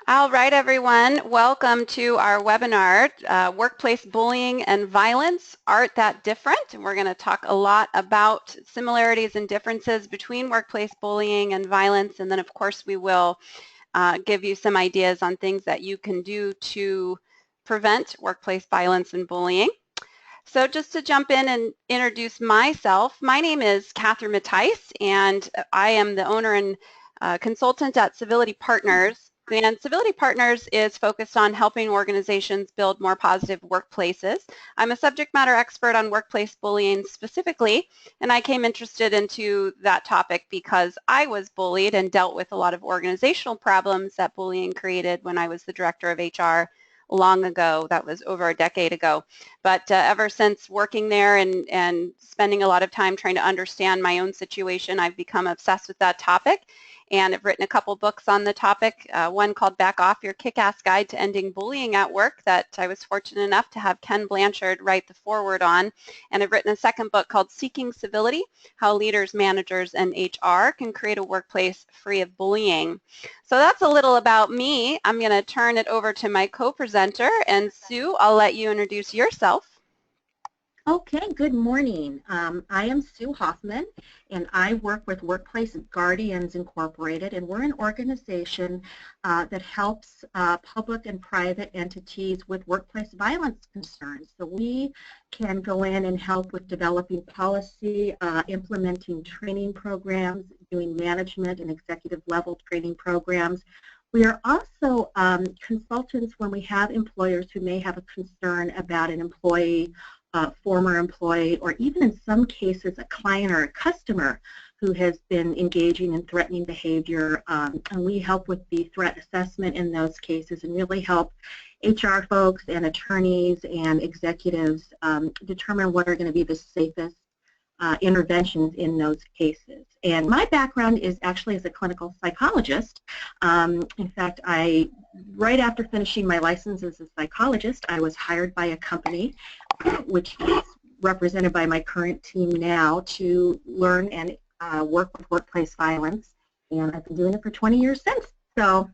All right, everyone. Welcome to our webinar, Workplace Bullying and Violence, Art That Different? And we're going to talk a lot about similarities and differences between workplace bullying and violence. And then, of course, we will give you some ideas on things that you can do to prevent workplace violence and bullying. So just to jump in and introduce myself, my name is Catherine Mattice, and I am the owner and consultant at Civility Partners. And Civility Partners is focused on helping organizations build more positive workplaces. I'm a subject matter expert on workplace bullying specifically, and I came interested into that topic because I was bullied and dealt with a lot of organizational problems that bullying created when I was the director of HR long ago. That was over a decade ago. But ever since working there and spending a lot of time trying to understand my own situation, I've become obsessed with that topic. And I've written a couple books on the topic, one called Back Off, Your Kick-Ass Guide to Ending Bullying at Work that I was fortunate enough to have Ken Blanchard write the foreword on. And I've written a second book called Seeking Civility, How Leaders, Managers, and HR Can Create a Workplace Free of Bullying. So that's a little about me. I'm going to turn it over to my co-presenter, and Sue, I'll let you introduce yourself. Okay, good morning. I am Sue Hoffman, and I work with Workplace Gaurdians Incorporated, and we're an organization that helps public and private entities with workplace violence concerns. So we can go in and help with developing policy, implementing training programs, doing management and executive level training programs. We are also consultants when we have employers who may have a concern about an employee, former employee, or even in some cases a client or a customer who has been engaging in threatening behavior, and we help with the threat assessment in those cases and really help HR folks and attorneys and executives determine what are going to be the safest interventions in those cases. And my background is actually as a clinical psychologist. In fact, right after finishing my license as a psychologist, I was hired by a company, which is represented by my current team now, to learn and work with workplace violence. And I've been doing it for 20 years since. So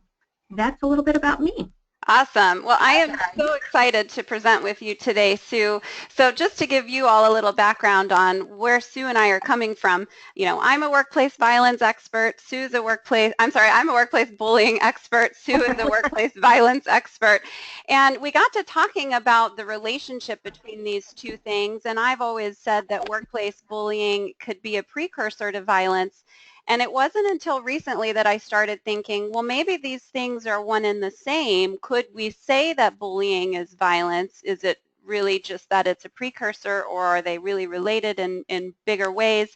that's a little bit about me. Awesome. Well, I am so excited to present with you today, Sue. So just to give you all a little background on where Sue and I are coming from, you know, I'm a workplace violence expert. I'm a workplace bullying expert. Sue is a workplace violence expert. And we got to talking about the relationship between these two things. And I've always said that workplace bullying could be a precursor to violence. And it wasn't until recently that I started thinking, well, maybe these things are one and the same. Could we say that bullying is violence? Is it really just that it's a precursor, or are they really related in bigger ways?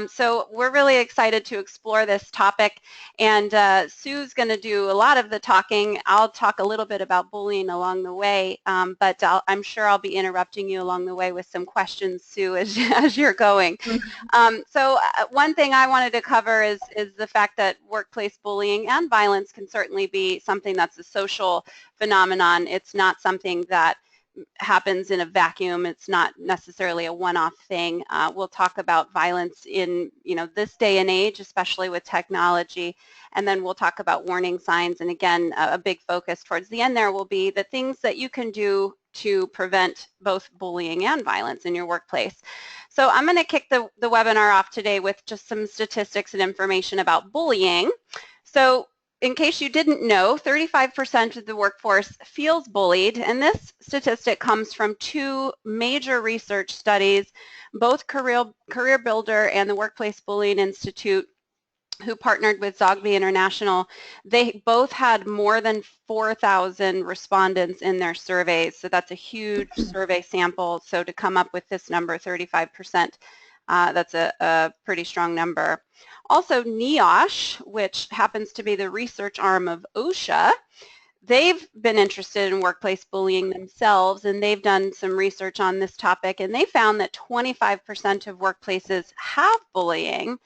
So we're really excited to explore this topic, and Sue's going to do a lot of the talking. I'll talk a little bit about bullying along the way, but I'm sure I'll be interrupting you along the way with some questions, Sue, as you're going. So one thing I wanted to cover is the fact that workplace bullying and violence can certainly be something that's a social phenomenon. It's not something that happens in a vacuum. It's not necessarily a one-off thing. We'll talk about violence in, this day and age, especially with technology, and then we'll talk about warning signs. And again, a big focus towards the end there will be the things that you can do to prevent both bullying and violence in your workplace. So I'm going to kick the webinar off today with just some statistics and information about bullying. So in case you didn't know, 35% of the workforce feels bullied, and this statistic comes from two major research studies, both Career Builder and the Workplace Bullying Institute, who partnered with Zogby International. They both had more than 4,000 respondents in their surveys, so that's a huge survey sample. So to come up with this number, 35%, that's a pretty strong number. Also, NIOSH, which happens to be the research arm of Osha, they've been interested in workplace bullying themselves, and they've done some research on this topic, and they found that 25% of workplaces have bullying,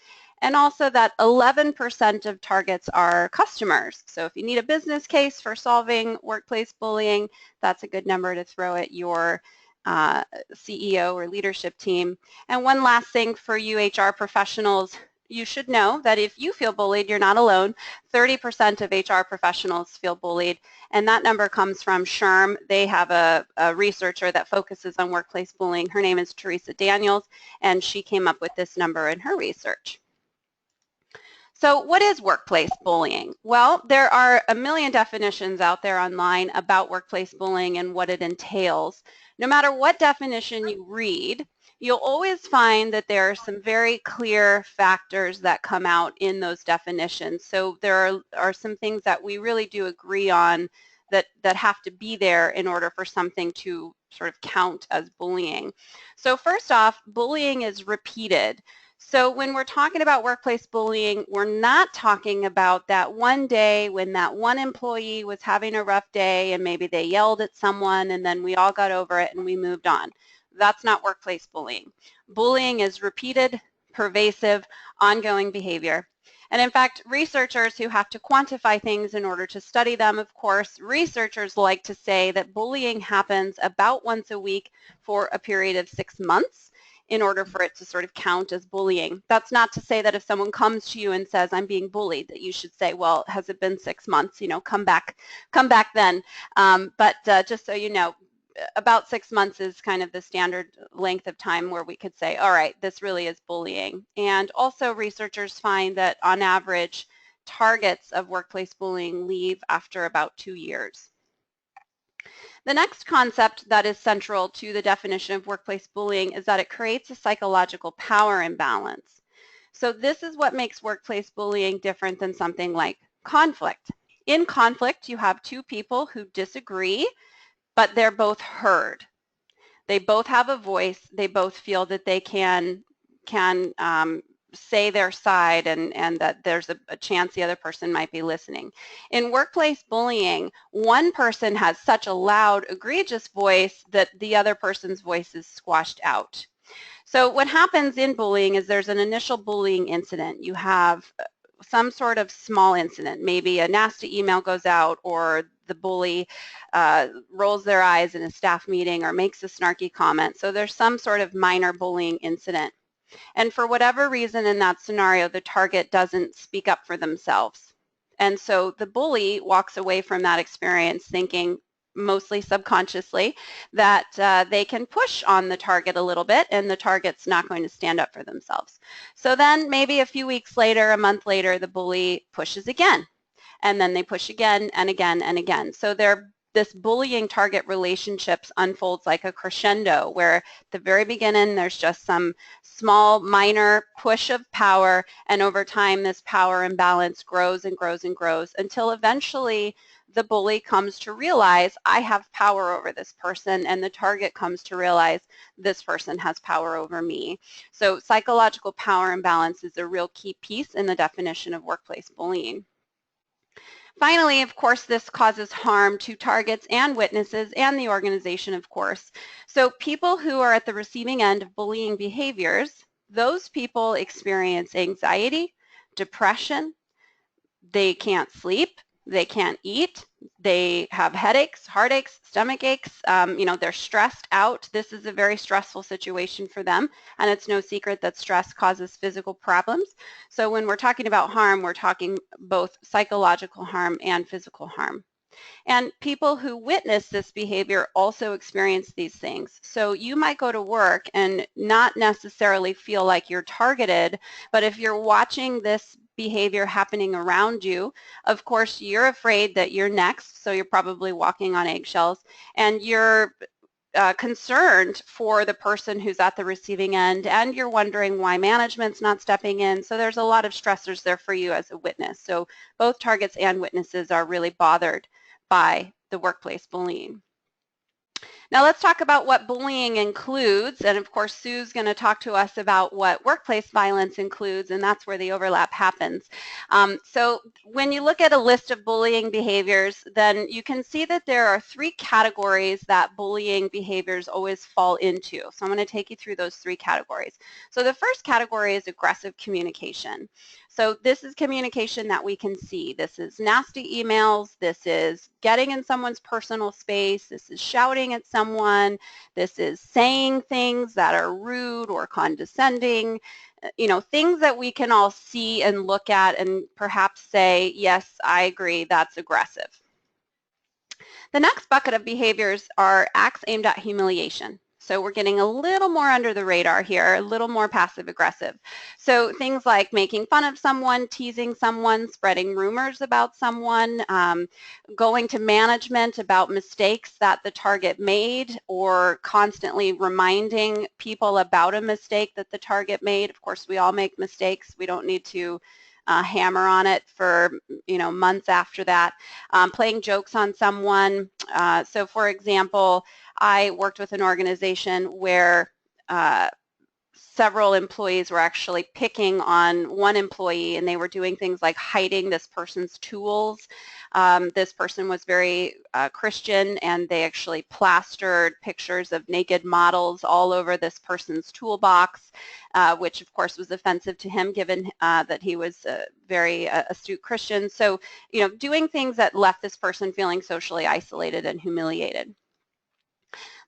and also that 11% of targets are customers. So if you need a business case for solving workplace bullying, that's a good number to throw at your CEO or leadership team. And one last thing for you HR professionals, you should know that if you feel bullied, you're not alone. 30% of HR professionals feel bullied, and that number comes from SHRM. They have a researcher that focuses on workplace bullying. Her name is Teresa Daniels, and she came up with this number in her research. So what is workplace bullying? Well, there are a million definitions out there online about workplace bullying and what it entails. No matter what definition you read, you'll always find that there are some very clear factors that come out in those definitions. So there are some things that we really do agree on that have to be there in order for something to sort of count as bullying. So first off, bullying is repeated. So when we're talking about workplace bullying, we're not talking about that one day when that one employee was having a rough day and maybe they yelled at someone and then we all got over it and we moved on. That's not workplace bullying. Bullying is repeated, pervasive, ongoing behavior. And in fact, researchers who have to quantify things in order to study them, of course, researchers like to say that bullying happens about once a week for a period of 6 months in order for it to sort of count as bullying. That's not to say that if someone comes to you and says, I'm being bullied, that you should say, well, has it been 6 months? You know, come back then. But just so you know, about 6 months is kind of the standard length of time where we could say, all right, this really is bullying. And also researchers find that on average, targets of workplace bullying leave after about 2 years. The next concept that is central to the definition of workplace bullying is that it creates a psychological power imbalance. So this is what makes workplace bullying different than something like conflict. In conflict, you have two people who disagree, but they're both heard. They both have a voice. They both feel that they can say their side and that there's a chance the other person might be listening. In workplace bullying, one person has such a loud, egregious voice that the other person's voice is squashed out. So what happens in bullying is there's an initial bullying incident. You have some sort of small incident. Maybe a nasty email goes out or the bully rolls their eyes in a staff meeting or makes a snarky comment. So there's some sort of minor bullying incident. And for whatever reason in that scenario, the target doesn't speak up for themselves. And so the bully walks away from that experience thinking, mostly subconsciously, that they can push on the target a little bit and the target's not going to stand up for themselves. So then maybe a few weeks later, a month later, the bully pushes again. And then they push again and again and again. So this bullying target relationships unfolds like a crescendo where at the very beginning there's just some small minor push of power, and over time this power imbalance grows and grows and grows until eventually the bully comes to realize I have power over this person, and the target comes to realize this person has power over me. So psychological power imbalance is a real key piece in the definition of workplace bullying. Finally, of course, this causes harm to targets and witnesses and the organization, of course. So people who are at the receiving end of bullying behaviors, those people experience anxiety, depression, they can't sleep, they can't eat, they have headaches, heartaches, stomach aches, they're stressed out. This is a very stressful situation for them, and it's no secret that stress causes physical problems. So when we're talking about harm, we're talking both psychological harm and physical harm. And people who witness this behavior also experience these things. So you might go to work and not necessarily feel like you're targeted, but if you're watching this behavior happening around you, of course, you're afraid that you're next, so you're probably walking on eggshells, and you're concerned for the person who's at the receiving end, and you're wondering why management's not stepping in. So there's a lot of stressors there for you as a witness. So both targets and witnesses are really bothered by the workplace bullying. Now let's talk about what bullying includes, and of course Sue's going to talk to us about what workplace violence includes, and that's where the overlap happens. So when you look at a list of bullying behaviors, then you can see that there are 3 categories that bullying behaviors always fall into. So I'm going to take you through those 3 categories. So the first category is aggressive communication. So this is communication that we can see. This is nasty emails, this is getting in someone's personal space, this is shouting at someone, someone. This is saying things that are rude or condescending, things that we can all see and look at and perhaps say, yes, I agree, that's aggressive. The next bucket of behaviors are acts aimed at humiliation. So we're getting a little more under the radar here, a little more passive aggressive. So things like making fun of someone, teasing someone, spreading rumors about someone, going to management about mistakes that the target made, or constantly reminding people about a mistake that the target made. Of course, we all make mistakes. We don't need to hammer on it for months after that. Playing jokes on someone. So for example, I worked with an organization where several employees were actually picking on one employee, and they were doing things like hiding this person's tools. This person was very Christian, and they actually plastered pictures of naked models all over this person's toolbox, which of course was offensive to him given that he was a very astute Christian. So, doing things that left this person feeling socially isolated and humiliated.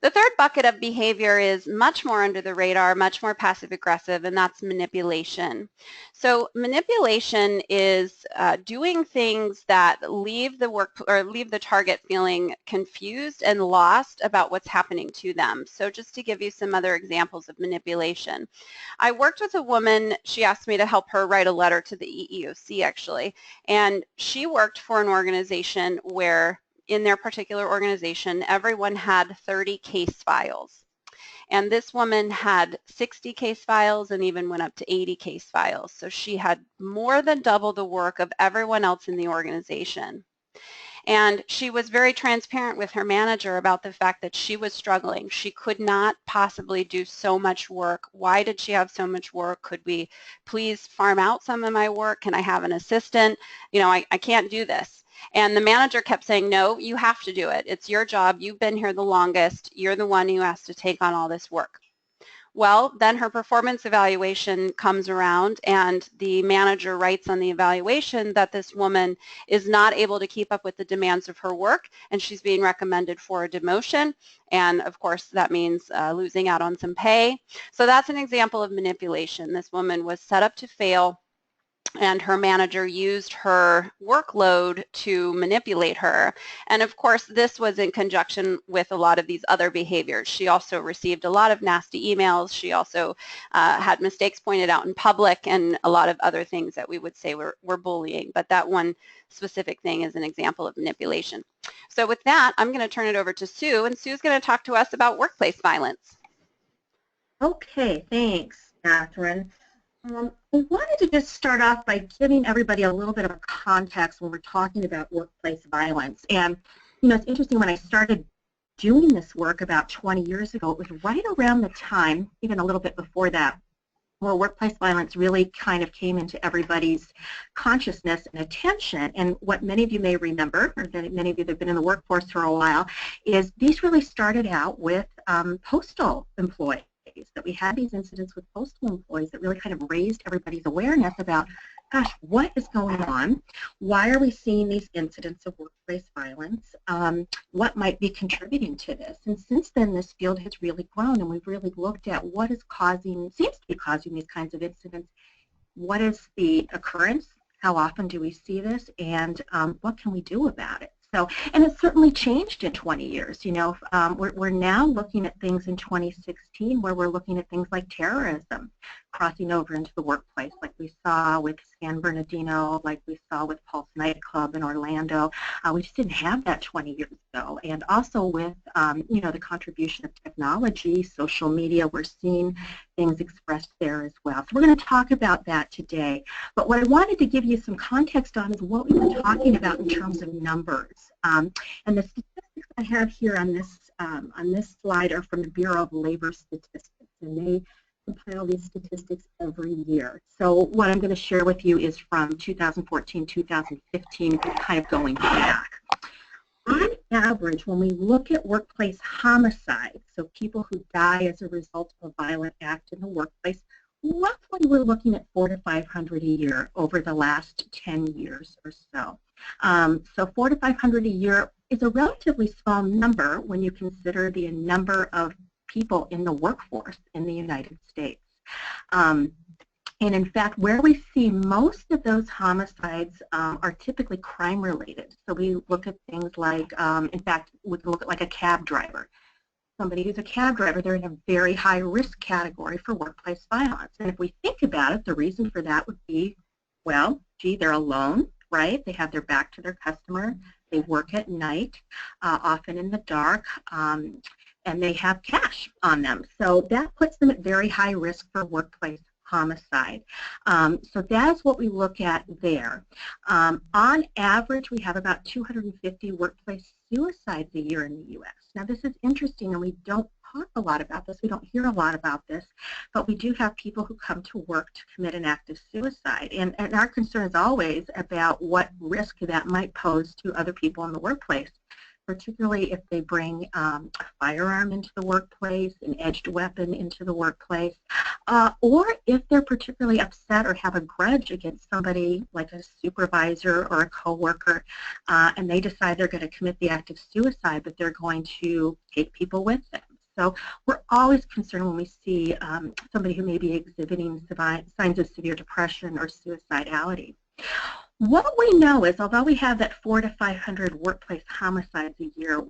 The third bucket of behavior is much more under the radar, much more passive aggressive, and that's manipulation. So manipulation is doing things that leave the target feeling confused and lost about what's happening to them. So just to give you some other examples of manipulation. I worked with a woman, she asked me to help her write a letter to the EEOC actually, and she worked for an organization where in their particular organization, everyone had 30 case files. And this woman had 60 case files and even went up to 80 case files. So she had more than double the work of everyone else in the organization. And she was very transparent with her manager about the fact that she was struggling. She could not possibly do so much work. Why did she have so much work? Could we please farm out some of my work? Can I have an assistant? I can't do this. And the manager kept saying, no, you have to do it. It's your job. You've been here the longest. You're the one who has to take on all this work. Well, then her performance evaluation comes around, and the manager writes on the evaluation that this woman is not able to keep up with the demands of her work, and she's being recommended for a demotion. And of course, that means losing out on some pay. So that's an example of manipulation. This woman was set up to fail, and her manager used her workload to manipulate her. And of course, this was in conjunction with a lot of these other behaviors. She also received a lot of nasty emails. She also had mistakes pointed out in public and a lot of other things that we would say were bullying. But that one specific thing is an example of manipulation. So with that, I'm going to turn it over to Sue, and Sue's going to talk to us about workplace violence. Okay, thanks, Catherine. I wanted to just start off by giving everybody a little bit of a context when we're talking about workplace violence. And, it's interesting, when I started doing this work about 20 years ago, it was right around the time, even a little bit before that, where workplace violence really kind of came into everybody's consciousness and attention. And what many of you may remember, or many of you that have been in the workforce for a while, is these really started out with postal employees. That we had these incidents with postal employees that really kind of raised everybody's awareness about, gosh, what is going on? Why are we seeing these incidents of workplace violence? What might be contributing to this? And since then, this field has really grown, and we've really looked at what is seems to be causing these kinds of incidents. What is the occurrence? How often do we see this? And what can we do about it? So, and it's certainly changed in 20 years. We're now looking at things in 2016 where we're looking at things like terrorism crossing over into the workplace, like we saw with San Bernardino, like we saw with Pulse nightclub in Orlando. We just didn't have that 20 years ago. And also with, the contribution of technology, social media, we're seeing things expressed there as well. So we're going to talk about that today. But what I wanted to give you some context on is what we've been talking about in terms of numbers. And the statistics I have here on this slide are from the Bureau of Labor Statistics, and they compile these statistics every year. So what I'm going to share with you is from 2014, 2015, kind of going back. On average, when we look at workplace homicide, so people who die as a result of a violent act in the workplace, roughly we're looking at 400 to 500 a year over the last 10 years or so. So 400 to 500 a year is a relatively small number when you consider the number of people in the workforce in the United States. And in fact, where we see most of those homicides are typically crime-related. So we look at things like, in fact, we can look at like a cab driver. Somebody who's a cab driver, they're in a very high risk category for workplace violence. And if we think about it, the reason for that would be, well, gee, they're alone, right? They have their back to their customer. They work at night, often in the dark, and they have cash on them. So that puts them at very high risk for workplace homicide. So that is what we look at there. On average, we have about 250 workplace suicides a year in the U.S. Now, this is interesting, and we don't talk a lot about this. We don't hear a lot about this, but we do have people who come to work to commit an act of suicide. And our concern is always about what risk that might pose to other people in the workplace, particularly if they bring a firearm into the workplace, an edged weapon into the workplace, or if they're particularly upset or have a grudge against somebody like a supervisor or a coworker, and they decide they're going to commit the act of suicide, but they're going to take people with them. So we're always concerned when we see somebody who may be exhibiting signs of severe depression or suicidality. What we know is, although we have that 400 to 500 workplace homicides a year,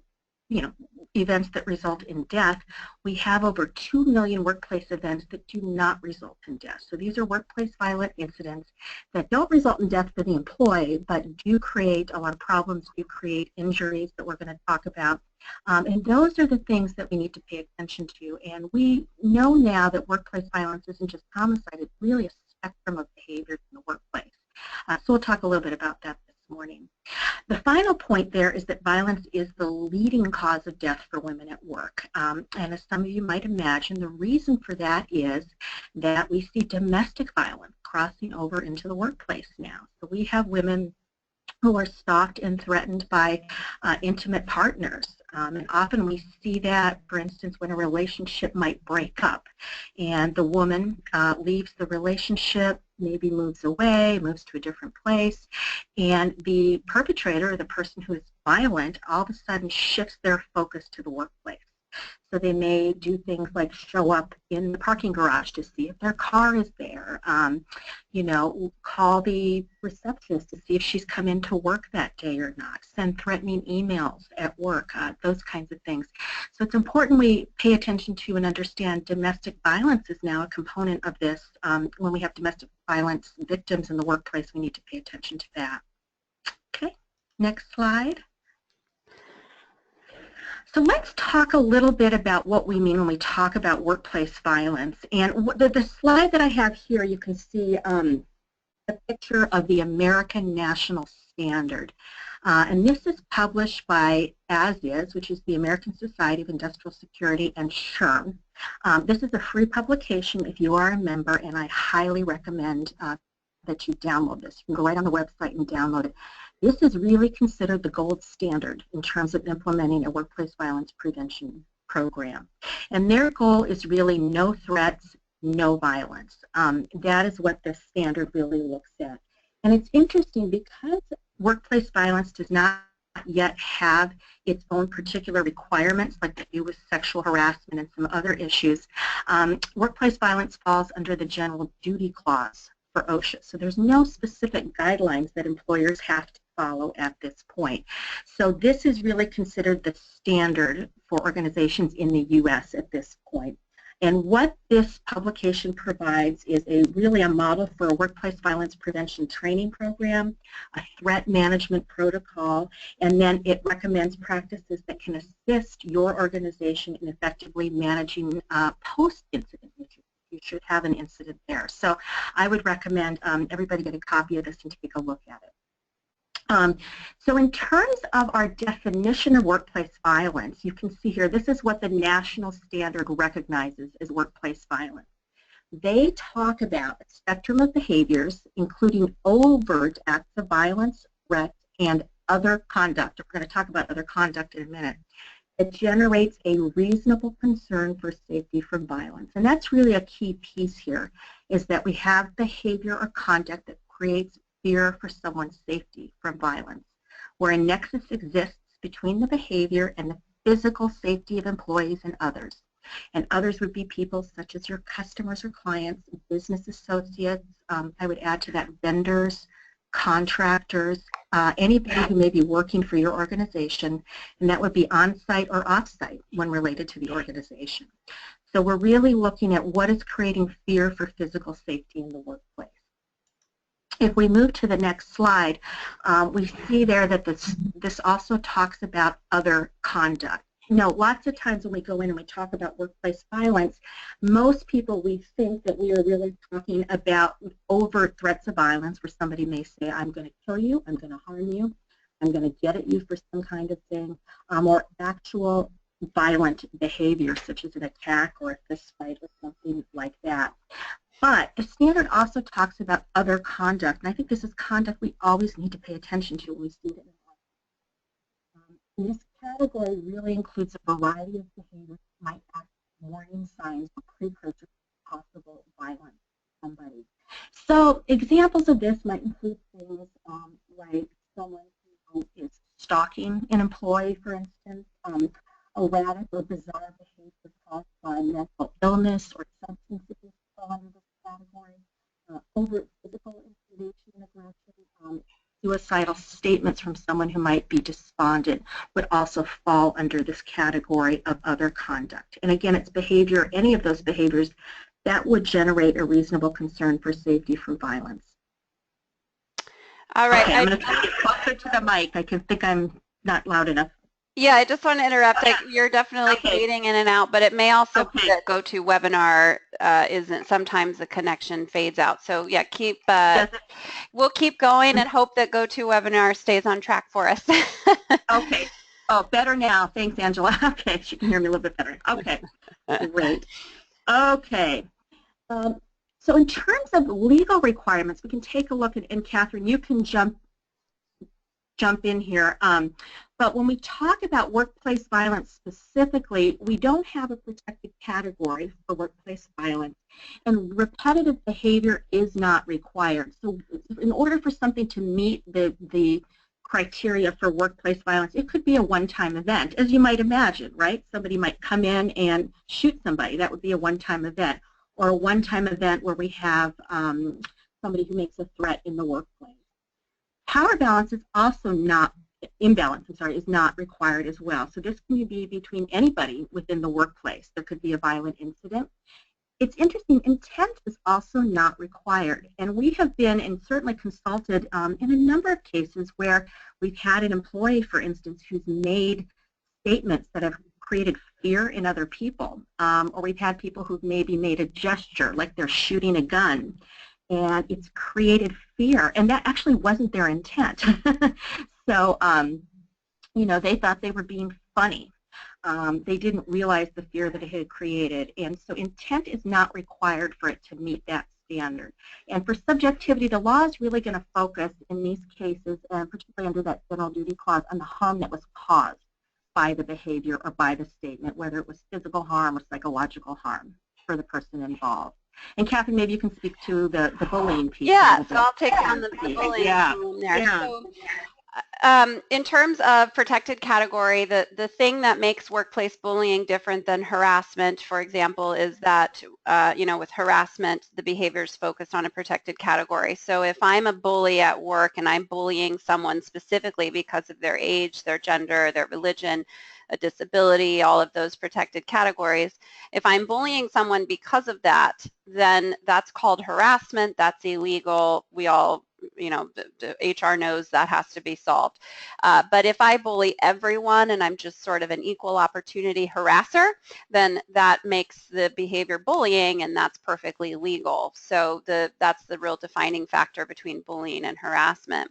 events that result in death, we have over 2 million workplace events that do not result in death. So these are workplace violent incidents that don't result in death for the employee, but do create a lot of problems, do create injuries that we're going to talk about. And those are the things that we need to pay attention to. And we know now that workplace violence isn't just homicide, it's really a spectrum of behaviors in the workplace. So we'll talk a little bit about that this morning. The final point there is that violence is the leading cause of death for women at work. And as some of you might imagine, the reason for that is that we see domestic violence crossing over into the workplace now. So we have women who are stalked and threatened by intimate partners. And often we see that, for instance, when a relationship might break up and the woman leaves the relationship, maybe moves away, moves to a different place, and the perpetrator, or the person who is violent, all of a sudden shifts their focus to the workplace. So they may do things like show up in the parking garage to see if their car is there, call the receptionist to see if she's come into work that day or not, send threatening emails at work, those kinds of things. So it's important we pay attention to and understand domestic violence is now a component of this. When we have domestic violence victims in the workplace, we need to pay attention to that. Okay, next slide. So let's talk a little bit about what we mean when we talk about workplace violence. And the slide that I have here, you can see a picture of the American National Standard. And this is published by ASIS, which is the American Society of Industrial Security, and SHRM. This is a free publication if you are a member, and I highly recommend that you download this. You can go right on the website and download it. This is really considered the gold standard in terms of implementing a workplace violence prevention program. And their goal is really no threats, no violence. That is what the standard really looks at. And it's interesting because workplace violence does not yet have its own particular requirements like they do with sexual harassment and some other issues. Workplace violence falls under the general duty clause for Osha. So there's no specific guidelines that employers have to follow at this point. So this is really considered the standard for organizations in the U.S. at this point. And what this publication provides is really a model for a workplace violence prevention training program, a threat management protocol, and then it recommends practices that can assist your organization in effectively managing post-incident issues. You should have an incident there. So I would recommend everybody get a copy of this and take a look at it. So in terms of our definition of workplace violence, you can see here, this is what the national standard recognizes as workplace violence. They talk about a spectrum of behaviors, including overt acts of violence, threats, and other conduct. We're going to talk about other conduct in a minute. It generates a reasonable concern for safety from violence. And that's really a key piece here, is that we have behavior or conduct that creates fear for someone's safety from violence, where a nexus exists between the behavior and the physical safety of employees and others. And others would be people such as your customers or clients, business associates, I would add to that vendors, contractors, anybody who may be working for your organization, and that would be on-site or off-site when related to the organization. So we're really looking at what is creating fear for physical safety in the workplace. If we move to the next slide, we see there that this also talks about other conduct. You know, lots of times when we go in and we talk about workplace violence, most people, we think that we are really talking about overt threats of violence where somebody may say, I'm going to kill you, I'm going to harm you, I'm going to get at you for some kind of thing, or actual violent behavior such as an attack or a fist fight or something like that. But the standard also talks about other conduct, and I think this is conduct we always need to pay attention to when we see it in the law. This category really includes a variety of behaviors that might act as warning signs or precursors to possible violence to somebody. So examples of this might include things like someone who is stalking an employee, for instance, erratic or bizarre behavior caused by mental illness or substance abuse fall under this category, overt physical intimidation and aggression, suicidal statements from someone who might be despondent would also fall under this category of other conduct. And again, it's behavior, any of those behaviors that would generate a reasonable concern for safety from violence. All right. Okay, I'm going to try to get closer to the mic. I can think I'm not loud enough. Yeah, I just want to interrupt. You're definitely fading in and out, but it may also be that GoToWebinar isn't. Sometimes the connection fades out. So yeah, we'll keep going and hope that GoToWebinar stays on track for us. Okay. Oh, better now. Thanks, Angela. Okay, she can hear me a little bit better. Okay, great. Okay. So in terms of legal requirements, we can take a look at, and Catherine, you can jump in here. But when we talk about workplace violence specifically, we don't have a protected category for workplace violence, and repetitive behavior is not required. So in order for something to meet the criteria for workplace violence, it could be a one-time event, as you might imagine, right? Somebody might come in and shoot somebody. That would be a one-time event, or a one-time event where we have somebody who makes a threat in the workplace. Power balance is also not, imbalance, I'm sorry, is not required as well. So this can be between anybody within the workplace. There could be a violent incident. It's interesting, intent is also not required. And we have been and certainly consulted in a number of cases where we've had an employee, for instance, who's made statements that have created fear in other people. Or we've had people who've maybe made a gesture like they're shooting a gun, and it's created fear, and that actually wasn't their intent. So, you know, they thought they were being funny. They didn't realize the fear that it had created, and so intent is not required for it to meet that standard. And for subjectivity, the law is really going to focus in these cases, and particularly under that general duty clause, on the harm that was caused by the behavior or by the statement, whether it was physical harm or psychological harm for the person involved. And Catherine, maybe you can speak to the bullying piece. Yeah, so I'll take on the bullying there. Yeah. So, in terms of protected category, the thing that makes workplace bullying different than harassment, for example, is that, you know, with harassment, the behavior is focused on a protected category. So if I'm a bully at work and I'm bullying someone specifically because of their age, their gender, their religion, a disability, all of those protected categories, if I'm bullying someone because of that, then that's called harassment. That's illegal. We all, you know, the HR knows that has to be solved. But if I bully everyone and I'm just sort of an equal opportunity harasser, then that makes the behavior bullying, and that's perfectly legal. So that's the real defining factor between bullying and harassment.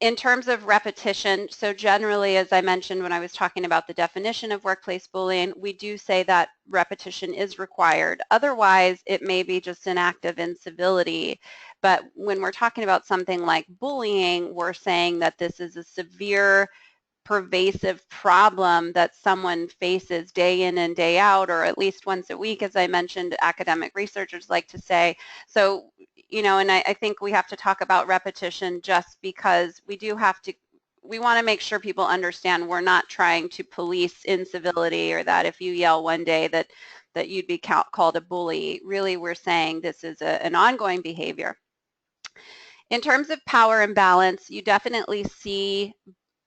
In terms of repetition, so generally, as I mentioned when I was talking about the definition of workplace bullying, we do say that repetition is required. Otherwise, it may be just an act of incivility. But when we're talking about something like bullying, we're saying that this is a severe, pervasive problem that someone faces day in and day out, or at least once a week, as I mentioned, academic researchers like to say. So, you know, and I think we have to talk about repetition just because we do have to, we want to make sure people understand we're not trying to police incivility, or that if you yell one day that you'd be called a bully. Really, we're saying this is an ongoing behavior. In terms of power imbalance, you definitely see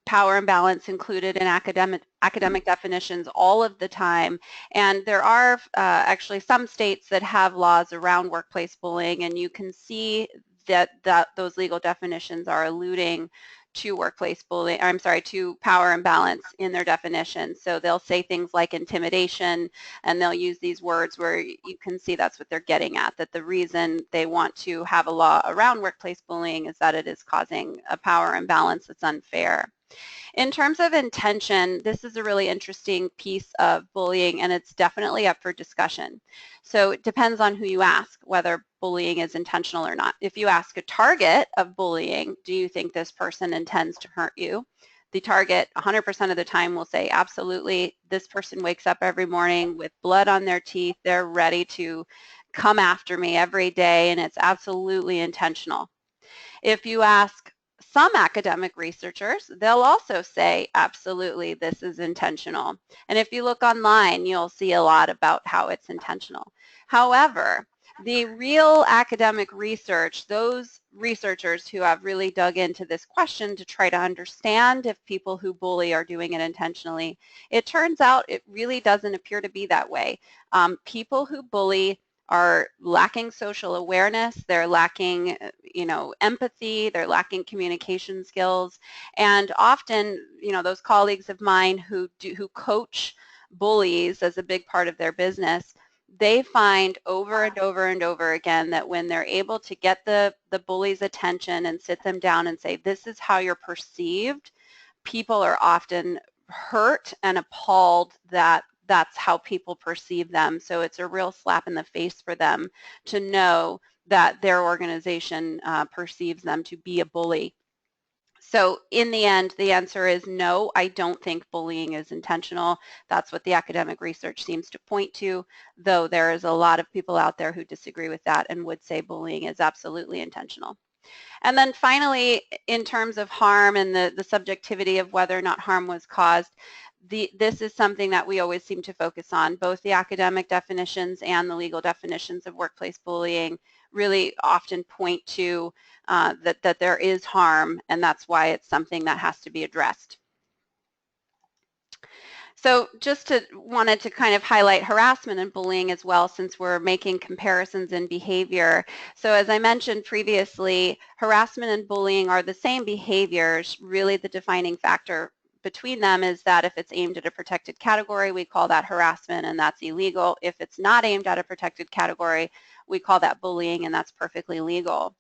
power imbalance included in academic definitions all of the time, and there are actually some states that have laws around workplace bullying, and you can see that those legal definitions are alluding to workplace bullying, I'm sorry, to power imbalance in their definition. So they'll say things like intimidation, and they'll use these words where you can see that's what they're getting at, that the reason they want to have a law around workplace bullying is that it is causing a power imbalance that's unfair. In terms of intention, this is a really interesting piece of bullying, and it's definitely up for discussion. So it depends on who you ask, whether bullying is intentional or not. If you ask a target of bullying, do you think this person intends to hurt you? The target 100% of the time will say, absolutely, this person wakes up every morning with blood on their teeth. They're ready to come after me every day, and it's absolutely intentional. If you ask some academic researchers, they'll also say, absolutely, this is intentional. And if you look online, you'll see a lot about how it's intentional. However, the real academic research, those researchers who have really dug into this question to try to understand if people who bully are doing it intentionally, it turns out it really doesn't appear to be that way. People who bully are lacking social awareness, they're lacking, empathy, they're lacking communication skills, and often, those colleagues of mine who coach bullies as a big part of their business, they find over and over and over again that when they're able to get the bully's attention and sit them down and say, this is how you're perceived, people are often hurt and appalled that that's how people perceive them. So it's a real slap in the face for them to know that their organization perceives them to be a bully. So in the end, the answer is no, I don't think bullying is intentional. That's what the academic research seems to point to, though there is a lot of people out there who disagree with that and would say bullying is absolutely intentional. And then finally, in terms of harm and the subjectivity of whether or not harm was caused, this is something that we always seem to focus on. Both the academic definitions and the legal definitions of workplace bullying really often point to that there is harm, and that's why it's something that has to be addressed. So just wanted to kind of highlight harassment and bullying as well, since we're making comparisons in behavior. So as I mentioned previously, harassment and bullying are the same behaviors. Really, the defining factor between them is that if it's aimed at a protected category, we call that harassment, and that's illegal. If it's not aimed at a protected category, we call that bullying, and that's perfectly legal.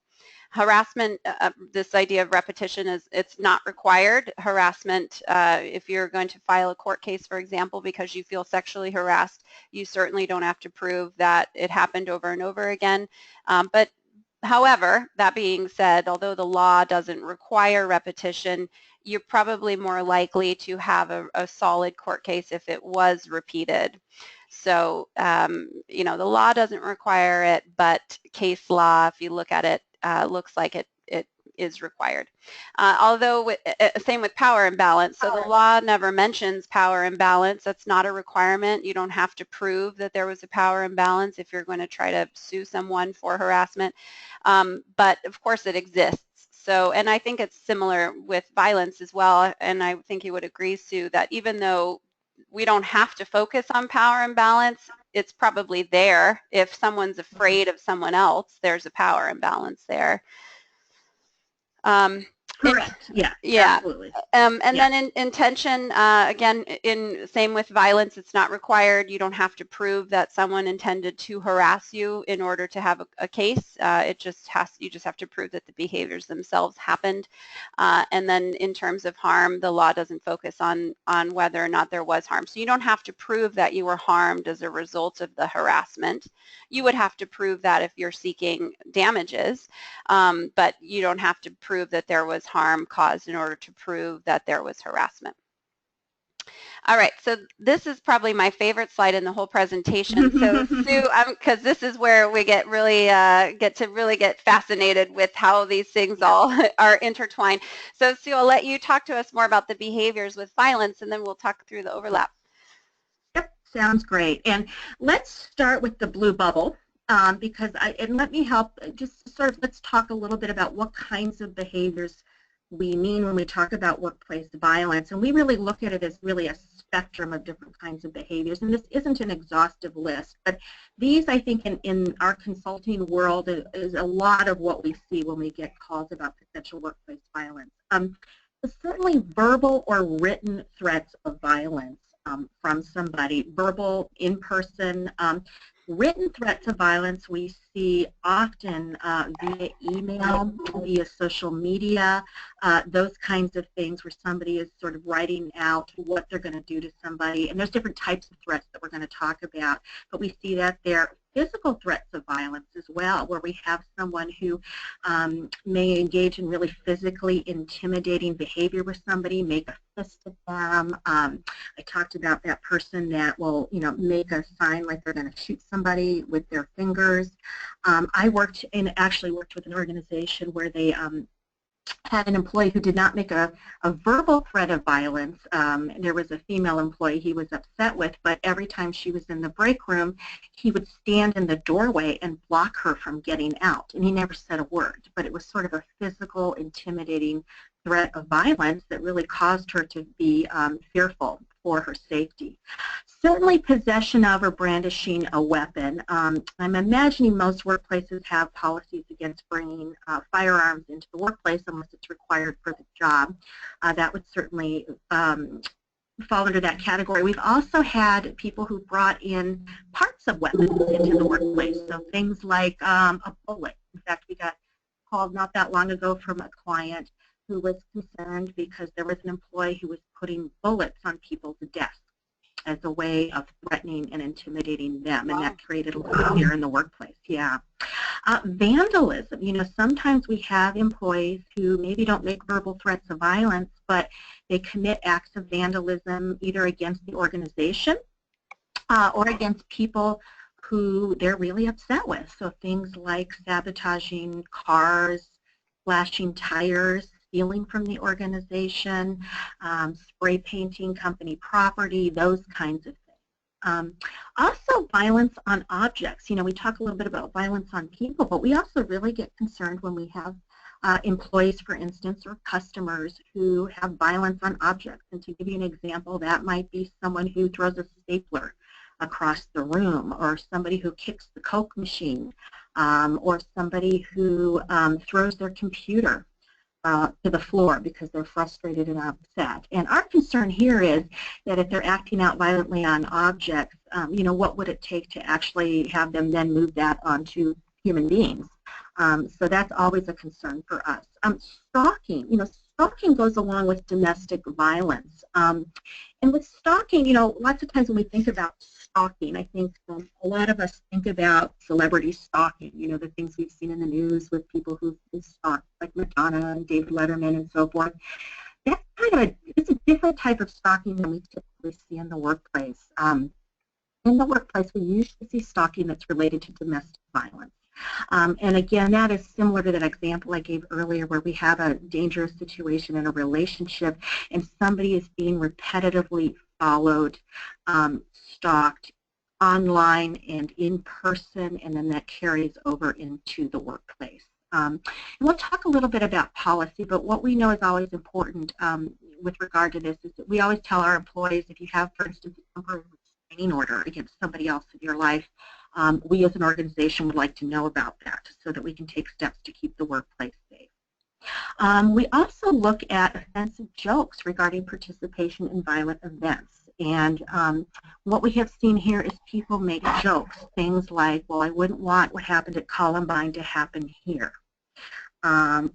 Harassment, this idea of repetition, it's not required. Harassment, if you're going to file a court case, for example, because you feel sexually harassed, you certainly don't have to prove that it happened over and over again. But however, that being said, although the law doesn't require repetition, you're probably more likely to have a solid court case if it was repeated. So, the law doesn't require it, but case law, if you look at it, looks like it is required. Although, same with power imbalance. So the law never mentions power imbalance. That's not a requirement. You don't have to prove that there was a power imbalance if you're going to try to sue someone for harassment. But of course it exists. So, and I think it's similar with violence as well. And I think you would agree, Sue, that even though we don't have to focus on power imbalance, it's probably there. If someone's afraid of someone else, there's a power imbalance there. Correct. Yeah. Absolutely. And then in intention, again, same with violence, it's not required. You don't have to prove that someone intended to harass you in order to have a case. You just have to prove that the behaviors themselves happened. And then in terms of harm, the law doesn't focus on whether or not there was harm. So you don't have to prove that you were harmed as a result of the harassment. You would have to prove that if you're seeking damages, but you don't have to prove that there was harm caused in order to prove that there was harassment. All right, so this is probably my favorite slide in the whole presentation. So Sue, because this is where we get really get fascinated with how these things all are intertwined. So Sue, I'll let you talk to us more about the behaviors with violence, and then we'll talk through the overlap. Yep, sounds great. And let's start with the blue bubble. And let me help just sort of, let's talk a little bit about what kinds of behaviors we mean when we talk about workplace violence. And we really look at it as really a spectrum of different kinds of behaviors. And this isn't an exhaustive list, but these, I think, in our consulting world is a lot of what we see when we get calls about potential workplace violence. Certainly verbal or written threats of violence from somebody, verbal, in person. Written threats of violence we see often via email, via social media, those kinds of things where somebody is sort of writing out what they're going to do to somebody. And there's different types of threats that we're going to talk about, but we see that there. Physical threats of violence as well, where we have someone who may engage in really physically intimidating behavior with somebody, make a fist at them. I talked about that person that will, make a sign like they're going to shoot somebody with their fingers. I actually worked with an organization where they had an employee who did not make a verbal threat of violence. There was a female employee he was upset with, but every time she was in the break room, he would stand in the doorway and block her from getting out. And he never said a word, but it was sort of a physical, intimidating threat of violence that really caused her to be fearful for her safety. Certainly possession of or brandishing a weapon. I'm imagining most workplaces have policies against bringing firearms into the workplace unless it's required for the job. That would certainly fall under that category. We've also had people who brought in parts of weapons into the workplace, so things like a bullet. In fact, we got called not that long ago from a client who was concerned because there was an employee who was putting bullets on people's desks as a way of threatening and intimidating them, and that created a lot of fear in the workplace. Yeah. Vandalism. Sometimes we have employees who maybe don't make verbal threats of violence, but they commit acts of vandalism either against the organization or against people who they're really upset with. So things like sabotaging cars, slashing tires, stealing from the organization, spray painting company property, those kinds of things. Also violence on objects. We talk a little bit about violence on people, but we also really get concerned when we have employees, for instance, or customers who have violence on objects. And to give you an example, that might be someone who throws a stapler across the room, or somebody who kicks the Coke machine, or somebody who throws their computer to the floor because they're frustrated and upset. And our concern here is that if they're acting out violently on objects, what would it take to actually have them then move that onto human beings? So that's always a concern for us. Stalking, stalking goes along with domestic violence. And with stalking, lots of times when we think about stalking, I think a lot of us think about celebrity stalking, the things we've seen in the news with people who've been stalked, like Madonna and David Letterman and so forth. That's it's a different type of stalking than we typically see in the workplace. In the workplace, we usually see stalking that's related to domestic violence. And again, that is similar to that example I gave earlier where we have a dangerous situation in a relationship and somebody is being repetitively followed, stalked online and in person, and then that carries over into the workplace. And we'll talk a little bit about policy, but what we know is always important with regard to this is that we always tell our employees if you have, for instance, a temporary restraining order against somebody else in your life, we as an organization would like to know about that so that we can take steps to keep the workplace safe. We also look at offensive jokes regarding participation in violent events. And what we have seen here is people make jokes, things like, well, I wouldn't want what happened at Columbine to happen here.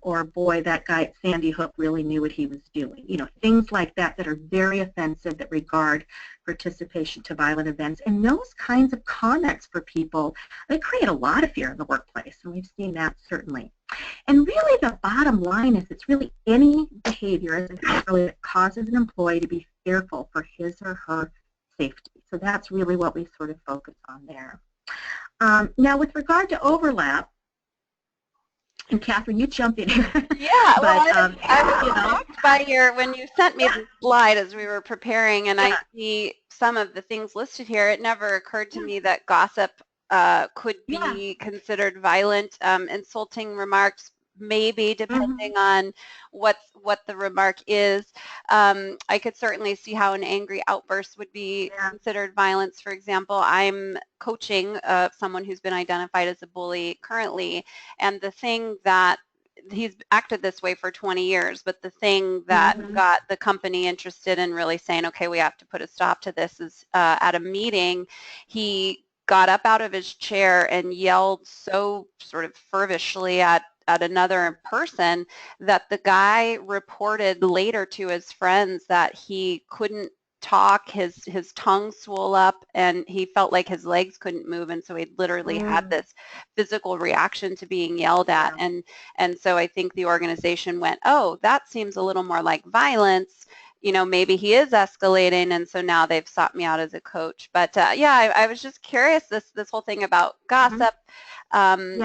Or, boy, that guy at Sandy Hook really knew what he was doing. Things like that that are very offensive that regard participation to violent events. And those kinds of comments for people, they create a lot of fear in the workplace, and we've seen that certainly. And really the bottom line is it's really any behavior, as I said earlier, that causes an employee to be fearful for his or her safety. So that's really what we sort of focus on there. Now, with regard to overlap, and Catherine, you jump in here. Yeah, but, well, I was shocked by when you sent me Yeah. the slide as we were preparing, and Yeah. I see some of the things listed here. It never occurred to me that gossip could be considered violent. Insulting remarks, maybe, depending on what the remark is. I could certainly see how an angry outburst would be considered violence. For example, I'm coaching someone who's been identified as a bully currently, and the thing that he's acted this way for 20 years, but the thing that got the company interested in really saying, okay, we have to put a stop to this is at a meeting, he got up out of his chair and yelled so sort of fervishly at another person that the guy reported later to his friends that he couldn't talk, his tongue swole up, and he felt like his legs couldn't move, and so he literally had this physical reaction to being yelled at. And so I think the organization went, oh, that seems a little more like violence. You know, maybe he is escalating, and so now they've sought me out as a coach. But yeah, I was just curious, this whole thing about gossip and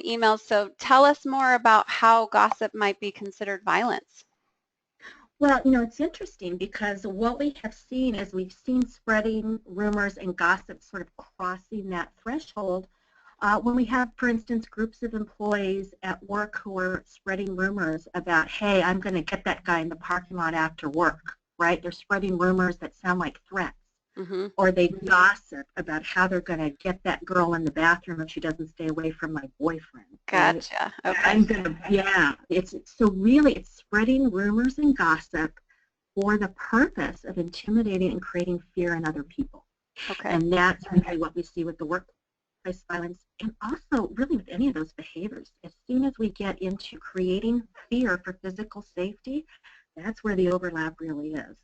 emails. So tell us more about how gossip might be considered violence. Well, you know, it's interesting because what we have seen is we've seen spreading rumors and gossip sort of crossing that threshold when we have, for instance, groups of employees at work who are spreading rumors about, hey, I'm going to get that guy in the parking lot after work, right? They're spreading rumors that sound like threats. Or they gossip about how they're going to get that girl in the bathroom if she doesn't stay away from my boyfriend. Gotcha. Right? Okay. I'm gonna, so really it's spreading rumors and gossip for the purpose of intimidating and creating fear in other people. Okay. And that's really what we see with the workplace violence, and also really with any of those behaviors. As soon as we get into creating fear for physical safety, that's where the overlap really is.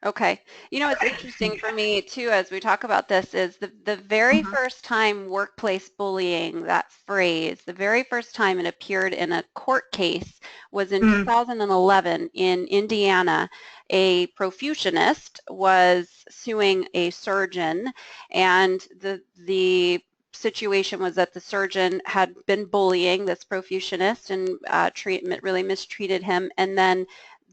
Okay. You know, what's interesting for me, too, as we talk about this is the very first time workplace bullying, that phrase, the very first time it appeared in a court case was in 2011 in Indiana. A profusionist was suing a surgeon, and the situation was that the surgeon had been bullying this profusionist and really mistreated him, and then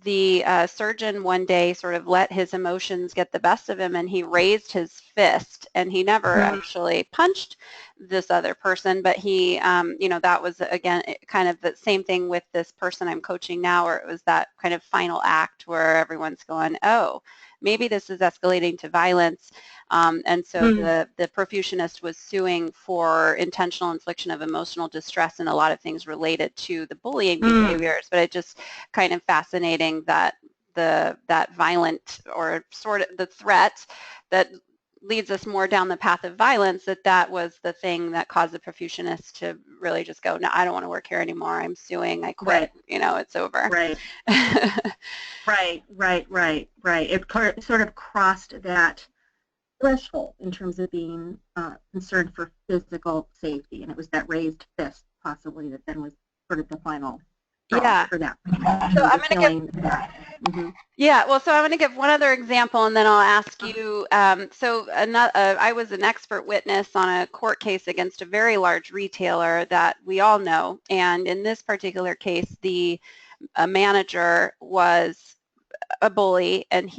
the surgeon one day sort of let his emotions get the best of him, and he raised his fist, and he never actually punched this other person, but he, you know, that was, again, kind of the same thing with this person I'm coaching now, where it was that kind of final act where everyone's going, oh, maybe this is escalating to violence. And so the profusionist was suing for intentional infliction of emotional distress and a lot of things related to the bullying behaviors. But it's just kind of fascinating that that violent, or sort of the threat that leads us more down the path of violence, that was the thing that caused the profusionist to really just go, no, I don't want to work here anymore. I'm suing. I quit. You know, it's over. Right. Right. It sort of crossed that threshold in terms of being concerned for physical safety, and it was that raised fist possibly that then was sort of the final straw for that. So I'm going to give so I'm going to give one other example, and then I'll ask you. I was an expert witness on a court case against a very large retailer that we all know, and in this particular case, the manager was a bully, and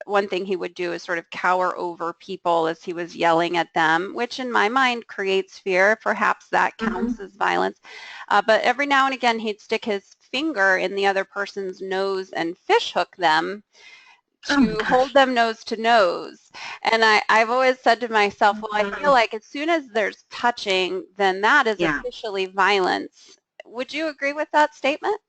one thing he would do is sort of cower over people as he was yelling at them, which in my mind creates fear. Perhaps that counts as violence. But every now and again, he'd stick his finger in the other person's nose and fishhook them to hold them nose to nose. And I've always said to myself, well, I feel like as soon as there's touching, then that is officially violence. Would you agree with that statement?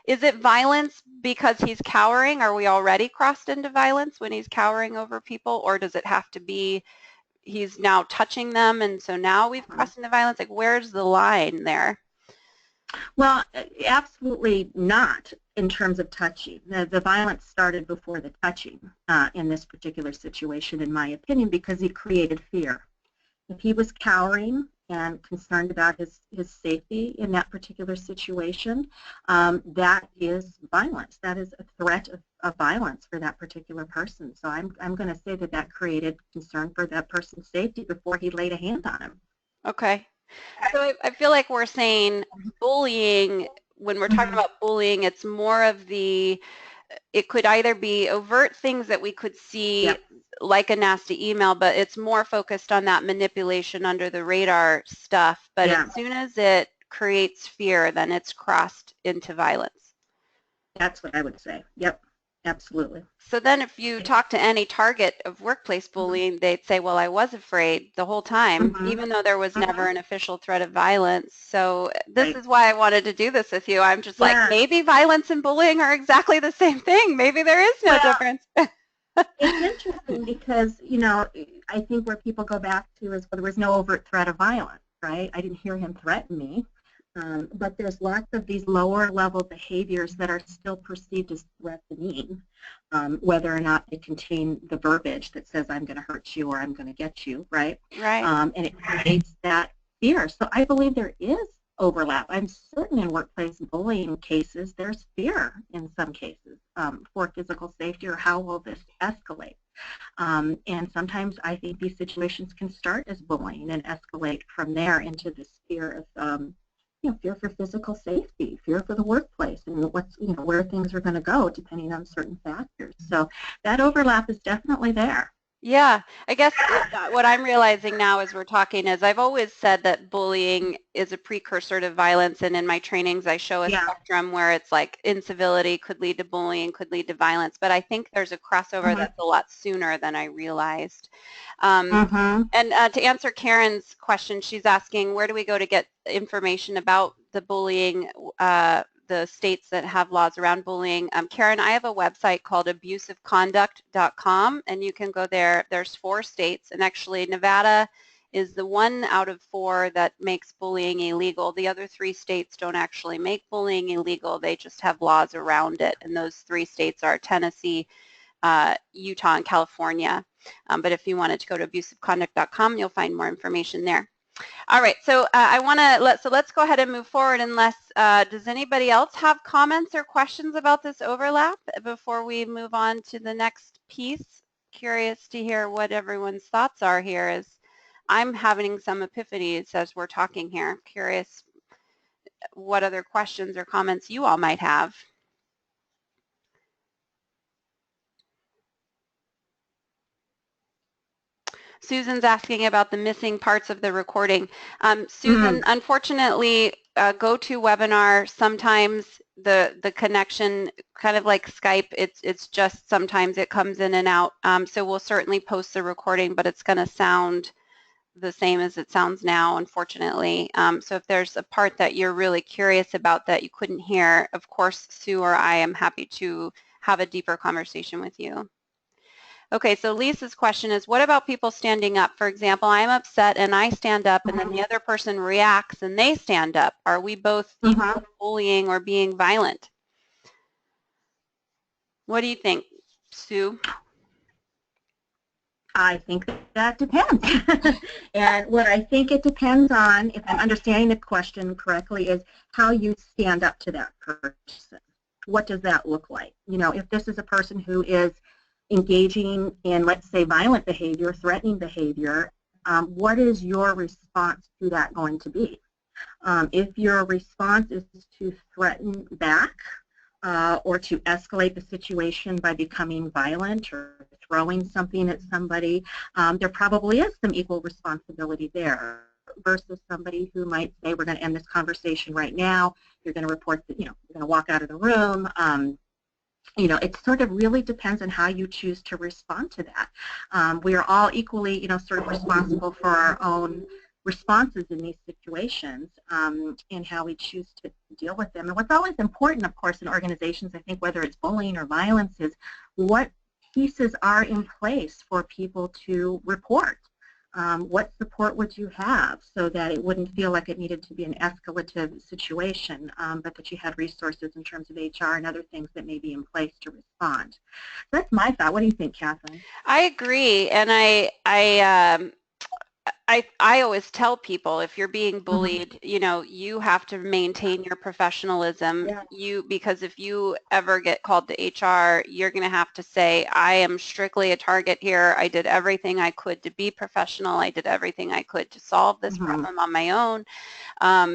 Is it violence because he's cowering? Are we already crossed into violence when he's cowering over people? Or does it have to be he's now touching them, and so now we've crossed into violence? Like, where's the line there? Well, absolutely not in terms of touching. The violence started before the touching in this particular situation, in my opinion, because he created fear. If he was cowering and concerned about his safety in that particular situation, that is violence. That is a threat of violence for that particular person. So I'm going to say that that created concern for that person's safety before he laid a hand on him. Okay. So I feel like we're saying bullying, when we're talking about bullying, it's more of the, it could either be overt things that we could see, like a nasty email, but it's more focused on that manipulation under the radar stuff. But as soon as it creates fear, then it's crossed into violence. That's what I would say. Yep, absolutely. So then if you talk to any target of workplace bullying, they'd say, well, I was afraid the whole time, even though there was never an official threat of violence. So this is why I wanted to do this with you. I'm just like, maybe violence and bullying are exactly the same thing. Maybe there is no difference. It's interesting because, you know, I think where people go back to is, well, there was no overt threat of violence, right? I didn't hear him threaten me. But there's lots of these lower level behaviors that are still perceived as threatening, whether or not they contain the verbiage that says I'm going to hurt you or I'm going to get you, right? Right. And it creates that fear. So I believe there is overlap. I'm certain in workplace bullying cases there's fear in some cases for physical safety or how will this escalate. And sometimes I think these situations can start as bullying and escalate from there into this fear of fear for physical safety, fear for the workplace, and where things are going to go depending on certain factors. So that overlap is definitely there. Yeah, I guess what I'm realizing now as we're talking is I've always said that bullying is a precursor to violence, and in my trainings I show a spectrum where it's like incivility could lead to bullying, could lead to violence, but I think there's a crossover that's a lot sooner than I realized. And to answer Karen's question, she's asking, where do we go to get information about the bullying, the states that have laws around bullying? Karen, I have a website called abusiveconduct.com, and you can go there. There's 4 states, and actually Nevada is the 1 out of 4 that makes bullying illegal. The other 3 states don't actually make bullying illegal. They just have laws around it, and those 3 states are Tennessee, Utah, and California. But if you wanted to go to abusiveconduct.com, you'll find more information there. All right, so let's go ahead and move forward unless, does anybody else have comments or questions about this overlap before we move on to the next piece? Curious to hear what everyone's thoughts are here, as I'm having some epiphanies as we're talking here. Curious what other questions or comments you all might have. Susan's asking about the missing parts of the recording. Susan, unfortunately, GoToWebinar, sometimes the connection, kind of like Skype, it's just sometimes it comes in and out. So we'll certainly post the recording, but it's going to sound the same as it sounds now, unfortunately. So if there's a part that you're really curious about that you couldn't hear, of course, Sue or I am happy to have a deeper conversation with you. Okay, so Lisa's question is, what about people standing up? For example, I'm upset and I stand up and then the other person reacts and they stand up. Are we both bullying or being violent? What do you think, Sue? I think that depends. And what I think it depends on, if I'm understanding the question correctly, is how you stand up to that person. What does that look like? You know, if this is a person who is engaging in, let's say, violent behavior, threatening behavior, what is your response to that going to be? If your response is to threaten back or to escalate the situation by becoming violent or throwing something at somebody, there probably is some equal responsibility there versus somebody who might say, we're going to end this conversation right now, you're going to report that, you're going to walk out of the room. It sort of really depends on how you choose to respond to that. We are all equally, sort of responsible for our own responses in these situations and how we choose to deal with them. And what's always important, of course, in organizations, I think, whether it's bullying or violence, is what pieces are in place for people to report. What support would you have so that it wouldn't feel like it needed to be an escalative situation, but that you had resources in terms of HR and other things that may be in place to respond. So that's my thought. What do you think, Catherine? I agree, and I always tell people, if you're being bullied, you know, you have to maintain your professionalism. Yeah. Because if you ever get called to HR, you're going to have to say, I am strictly a target here. I did everything I could to be professional. I did everything I could to solve this problem on my own.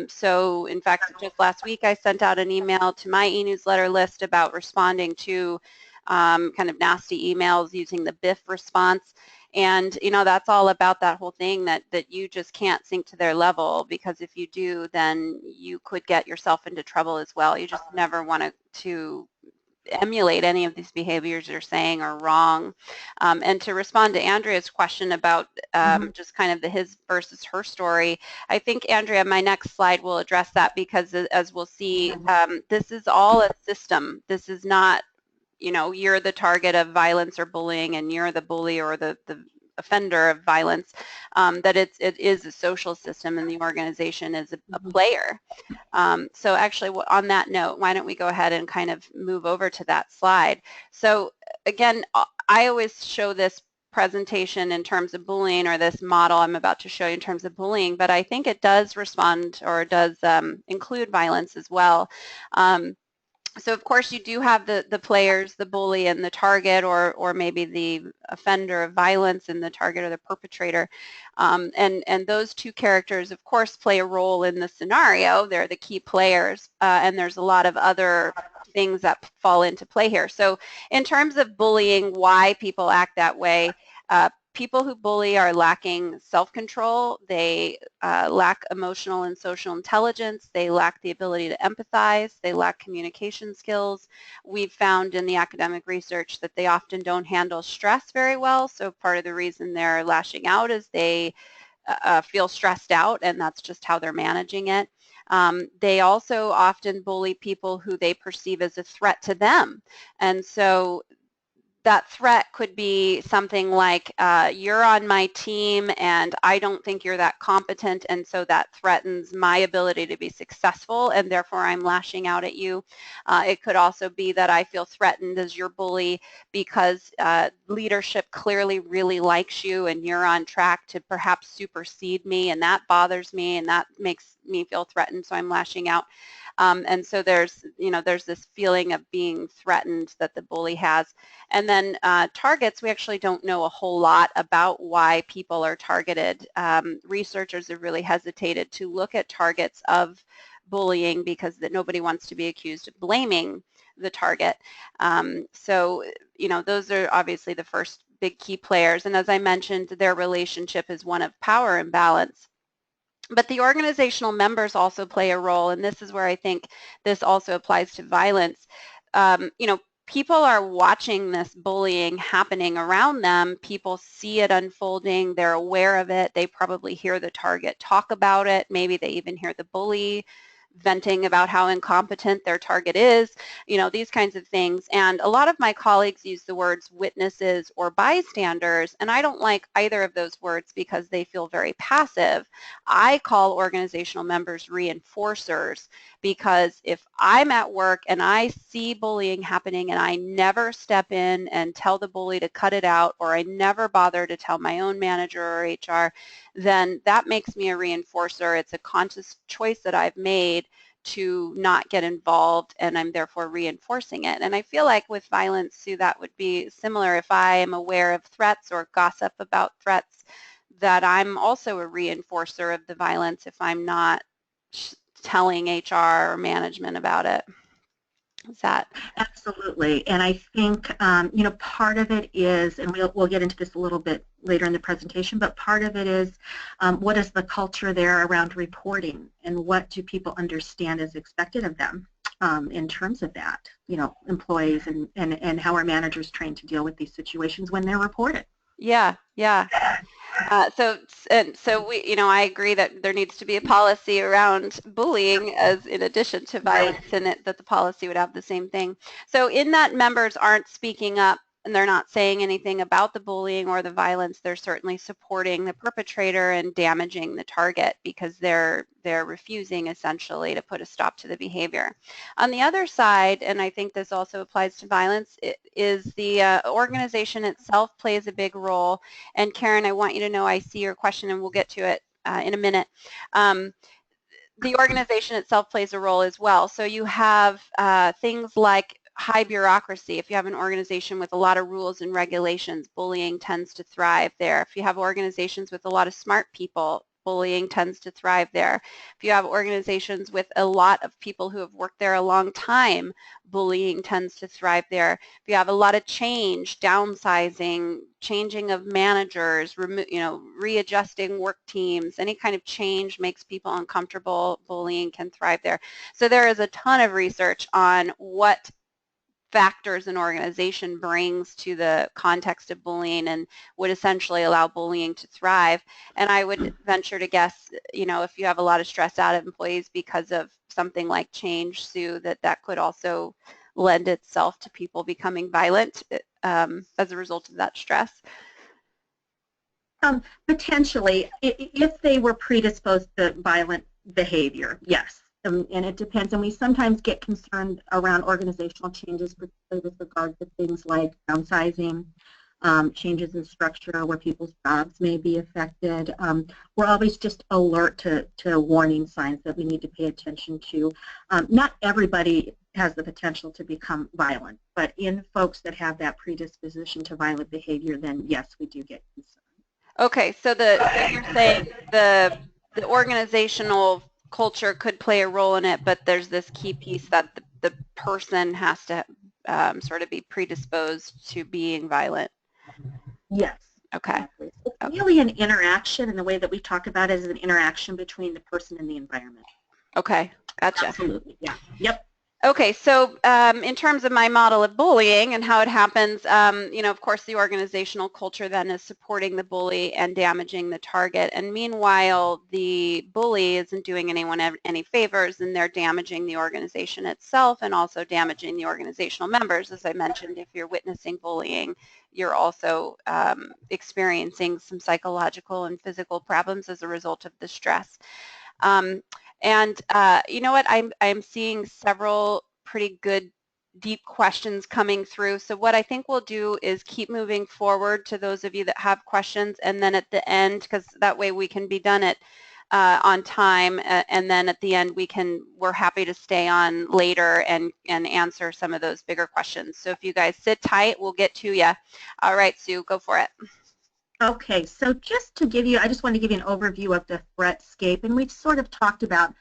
So in fact, just last week, I sent out an email to my e-newsletter list about responding to kind of nasty emails using the BIF response. And, you know, that's all about that whole thing that you just can't sink to their level, because if you do, then you could get yourself into trouble as well. You just never want to emulate any of these behaviors you're saying are wrong. And to respond to Andrea's question about just kind of the his versus her story, I think, Andrea, my next slide will address that, because as we'll see, this is all a system. This is not, you know, you're the target of violence or bullying and you're the bully or the offender of violence, that it is a social system and the organization is a player. So actually, on that note, why don't we go ahead and kind of move over to that slide. So again, I always show this presentation in terms of bullying, or this model I'm about to show you in terms of bullying, but I think it does respond, or does include violence as well. So of course you do have the players, the bully and the target, or maybe the offender of violence and the target or the perpetrator. And those two characters, of course, play a role in the scenario. They're the key players, and there's a lot of other things that fall into play here. So in terms of bullying, why people act that way, people who bully are lacking self-control. They lack emotional and social intelligence. They lack the ability to empathize. They lack communication skills. We've found in the academic research that they often don't handle stress very well. So part of the reason they're lashing out is they feel stressed out, and that's just how they're managing it. They also often bully people who they perceive as a threat to them. And so that threat could be something like, you're on my team and I don't think you're that competent, and so that threatens my ability to be successful, and therefore I'm lashing out at you. It could also be that I feel threatened as your bully because leadership clearly really likes you and you're on track to perhaps supersede me, and that bothers me and that makes me feel threatened, so I'm lashing out. And so there's this feeling of being threatened that the bully has. And then targets, we actually don't know a whole lot about why people are targeted. Researchers have really hesitated to look at targets of bullying because nobody wants to be accused of blaming the target. So, you know, those are obviously the first big key players. And as I mentioned, their relationship is one of power imbalance. But the organizational members also play a role, and this is where I think this also applies to violence. You know, people are watching this bullying happening around them. People see it unfolding. They're aware of it. They probably hear the target talk about it. Maybe they even hear the bully venting about how incompetent their target is, you know, these kinds of things. And a lot of my colleagues use the words witnesses or bystanders, and I don't like either of those words because they feel very passive. I call organizational members reinforcers, because if I'm at work and I see bullying happening and I never step in and tell the bully to cut it out, or I never bother to tell my own manager or HR, then that makes me a reinforcer. It's a conscious choice that I've made to not get involved, and I'm therefore reinforcing it. And I feel like with violence, Sue, that would be similar. If I am aware of threats or gossip about threats, that I'm also a reinforcer of the violence if I'm not telling HR or management about it. Is that? Absolutely. And I think, you know, part of it is, and we'll get into this a little bit later in the presentation, but part of it is what is the culture there around reporting, and what do people understand is expected of them in terms of that, you know, employees and how are managers trained to deal with these situations when they're reported. Yeah, yeah. So we, you know, I agree that there needs to be a policy around bullying as in addition to violence, and that the policy would have the same thing. So in that members aren't speaking up, and they're not saying anything about the bullying or the violence, they're certainly supporting the perpetrator and damaging the target because they're refusing essentially to put a stop to the behavior. On the other side, and I think this also applies to violence, is the organization itself plays a big role. And Karen, I want you to know I see your question and we'll get to it in a minute. The organization itself plays a role as well. So you have things like high bureaucracy. If you have an organization with a lot of rules and regulations, bullying tends to thrive there. If you have organizations with a lot of smart people, bullying tends to thrive there. If you have organizations with a lot of people who have worked there a long time, bullying tends to thrive there. If you have a lot of change, downsizing, changing of managers, readjusting work teams, any kind of change makes people uncomfortable, bullying can thrive there. So there is a ton of research on what factors an organization brings to the context of bullying and would essentially allow bullying to thrive. And I would venture to guess, if you have a lot of stress out of employees because of something like change, Sue, that could also lend itself to people becoming violent as a result of that stress. Potentially, if they were predisposed to violent behavior, yes. And it depends, and we sometimes get concerned around organizational changes, particularly with regard to things like downsizing, changes in structure where people's jobs may be affected. We're always just alert to warning signs that we need to pay attention to. Not everybody has the potential to become violent, but in folks that have that predisposition to violent behavior, then yes, we do get concerned. Okay, so you're saying the organizational culture could play a role in it, but there's this key piece that the person has to sort of be predisposed to being violent. Yes. Okay. Exactly. It's really an interaction, and the way that we talk about it is an interaction between the person and the environment. Okay, gotcha. Absolutely, yeah. Yep. Okay, so in terms of my model of bullying and how it happens, of course the organizational culture then is supporting the bully and damaging the target, and meanwhile the bully isn't doing anyone any favors, and they're damaging the organization itself and also damaging the organizational members. As I mentioned, if you're witnessing bullying, you're also experiencing some psychological and physical problems as a result of the stress. And you know what, I'm seeing several pretty good deep questions coming through. So what I think we'll do is keep moving forward to those of you that have questions, and then at the end, because that way we can be done it on time, and then at the end we're happy to stay on later and answer some of those bigger questions. So if you guys sit tight, we'll get to you. All right, Sue, go for it. Okay, so just to give you, I just want to give you an overview of the threatscape, and we've sort of talked about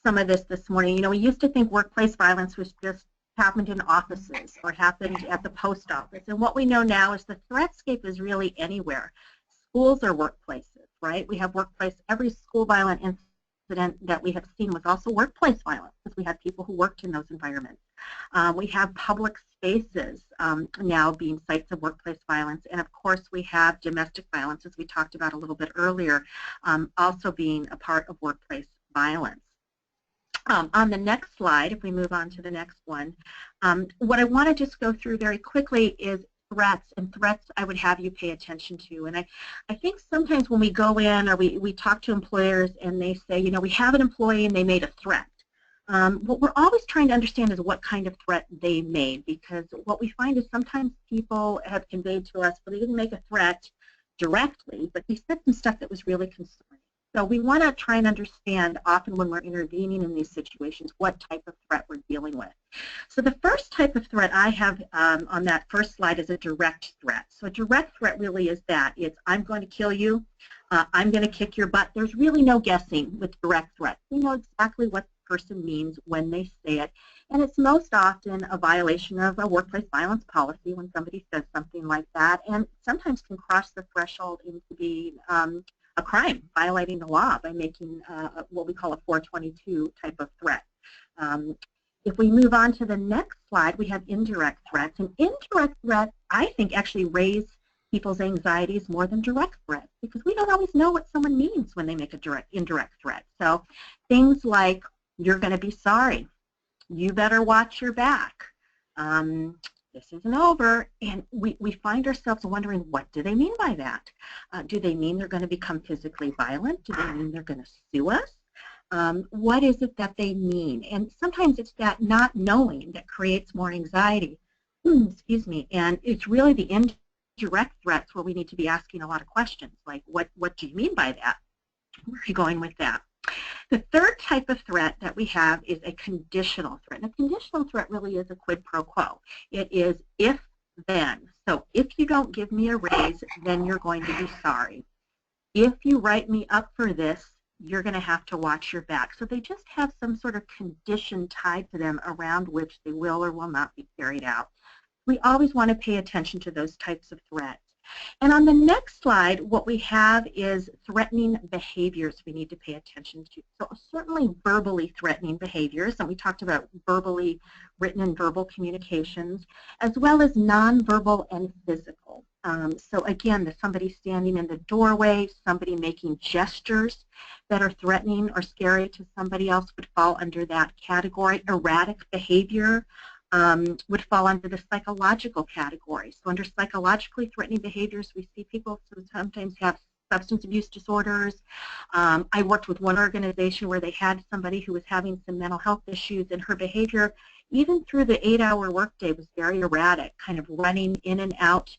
some of this morning. We used to think workplace violence was just happened in offices or happened at the post office, and what we know now is the threatscape is really anywhere. Schools are workplaces, right? We have workplace, every school violent incident that we have seen was also workplace violence because we had people who worked in those environments. We have public spaces now being sites of workplace violence, and of course we have domestic violence, as we talked about a little bit earlier, also being a part of workplace violence. On the next slide, if we move on to the next one, what I want to just go through very quickly is threats, and threats I would have you pay attention to. And I think sometimes when we go in or we talk to employers and they say, we have an employee and they made a threat. What we're always trying to understand is what kind of threat they made, because what we find is sometimes people have conveyed to us, well, they didn't make a threat directly, but they said some stuff that was really concerning. So we want to try and understand often when we're intervening in these situations what type of threat we're dealing with. So the first type of threat I have on that first slide is a direct threat. So a direct threat really is that. It's I'm going to kill you, I'm going to kick your butt. There's really no guessing with direct threats. We know exactly what the person means when they say it, and it's most often a violation of a workplace violence policy when somebody says something like that, and sometimes can cross the threshold into being a crime, violating the law by making what we call a 422 type of threat. If we move on to the next slide, we have indirect threats. And indirect threats, I think, actually raise people's anxieties more than direct threats, because we don't always know what someone means when they make a indirect threat. So things like, you're going to be sorry, you better watch your back, this isn't over, and we find ourselves wondering, what do they mean by that? Do they mean they're going to become physically violent? Do they mean they're going to sue us? What is it that they mean? And sometimes it's that not knowing that creates more anxiety. Excuse me. And it's really the indirect threats where we need to be asking a lot of questions, like, what do you mean by that? Where are you going with that? The third type of threat that we have is a conditional threat. And a conditional threat really is a quid pro quo. It is if, then. So if you don't give me a raise, then you're going to be sorry. If you write me up for this, you're going to have to watch your back. So they just have some sort of condition tied to them around which they will or will not be carried out. We always want to pay attention to those types of threats. And on the next slide, what we have is threatening behaviors we need to pay attention to. So certainly verbally threatening behaviors, and we talked about verbally written and verbal communications, as well as nonverbal and physical. So again, there's somebody standing in the doorway, somebody making gestures that are threatening or scary to somebody else would fall under that category. Erratic behavior would fall under the psychological category. So under psychologically threatening behaviors, we see people who sometimes have substance abuse disorders. I worked with one organization where they had somebody who was having some mental health issues, and her behavior, even through the 8-hour workday, was very erratic, kind of running in and out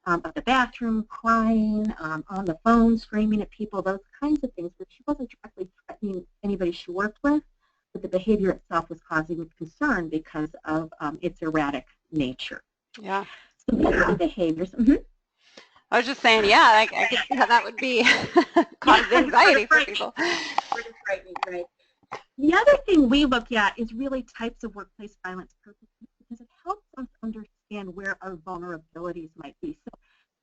of the bathroom, crying, on the phone, screaming at people, those kinds of things. But she wasn't directly threatening anybody she worked with, but the behavior itself was causing concern because of its erratic nature. Yeah. So these are the behaviors. I was just saying, yeah, I can see how that would be cause anxiety for people. Right. The other thing we look at is really types of workplace violence purposes, because it helps us understand where our vulnerabilities might be. So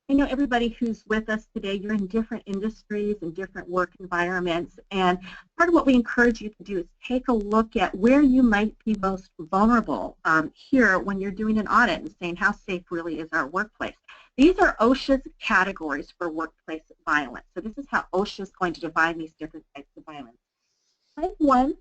I know everybody who's with us today, you're in different industries and different work environments, and part of what we encourage you to do is take a look at where you might be most vulnerable here when you're doing an audit and saying how safe really is our workplace. These are OSHA's categories for workplace violence. So this is how OSHA is going to define these different types of violence. Type 1,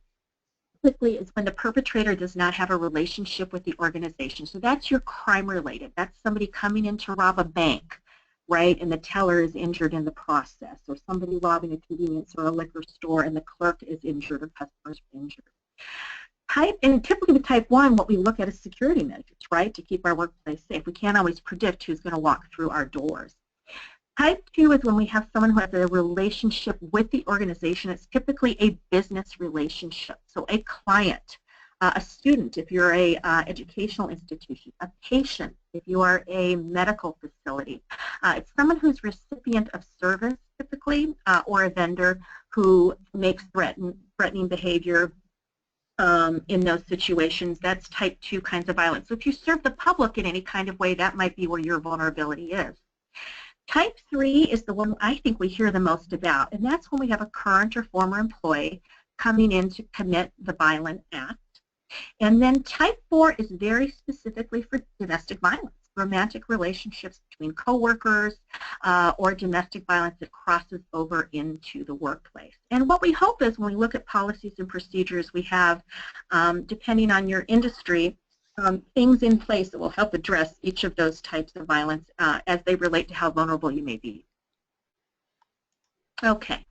quickly, is when the perpetrator does not have a relationship with the organization. So that's your crime related. That's somebody coming in to rob a bank, right, and the teller is injured in the process, or somebody robbing a convenience or a liquor store and the clerk is injured or customers are injured. And typically with type 1, what we look at is security measures, right, to keep our workplace safe. We can't always predict who's going to walk through our doors. Type 2 is when we have someone who has a relationship with the organization. It's typically a business relationship, so a client, a student if you're a educational institution, a patient if you are a medical facility. It's someone who's recipient of service typically, or a vendor who makes threatening behavior in those situations. That's type 2 kinds of violence. So if you serve the public in any kind of way, that might be where your vulnerability is. Type 3 is the one I think we hear the most about, and that's when we have a current or former employee coming in to commit the violent act. And then type 4 is very specifically for domestic violence, romantic relationships between coworkers, or domestic violence that crosses over into the workplace. And what we hope is when we look at policies and procedures, we have, depending on your industry, things in place that will help address each of those types of violence as they relate to how vulnerable you may be. Okay.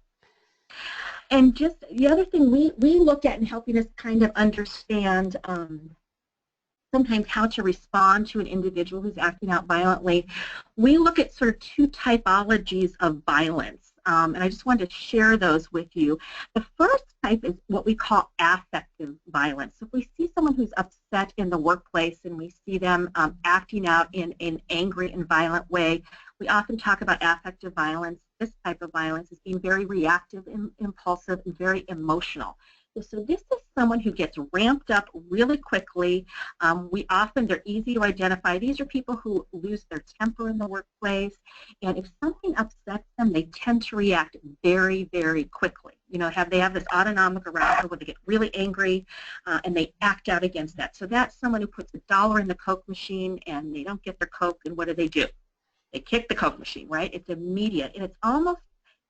And just the other thing we look at in helping us kind of understand sometimes how to respond to an individual who's acting out violently, we look at sort of 2 typologies of violence. And I just wanted to share those with you. The first type is what we call affective violence. So if we see someone who's upset in the workplace and we see them acting out in an angry and violent way, we often talk about affective violence. This type of violence is being very reactive and impulsive and very emotional. So this is someone who gets ramped up really quickly. They're easy to identify. These are people who lose their temper in the workplace, and if something upsets them, they tend to react very, very quickly. You know, they have this autonomic arousal where they get really angry and they act out against that. So that's someone who puts $1 in the Coke machine and they don't get their Coke, and what do? They kick the Coke machine, right? It's immediate, and it's almost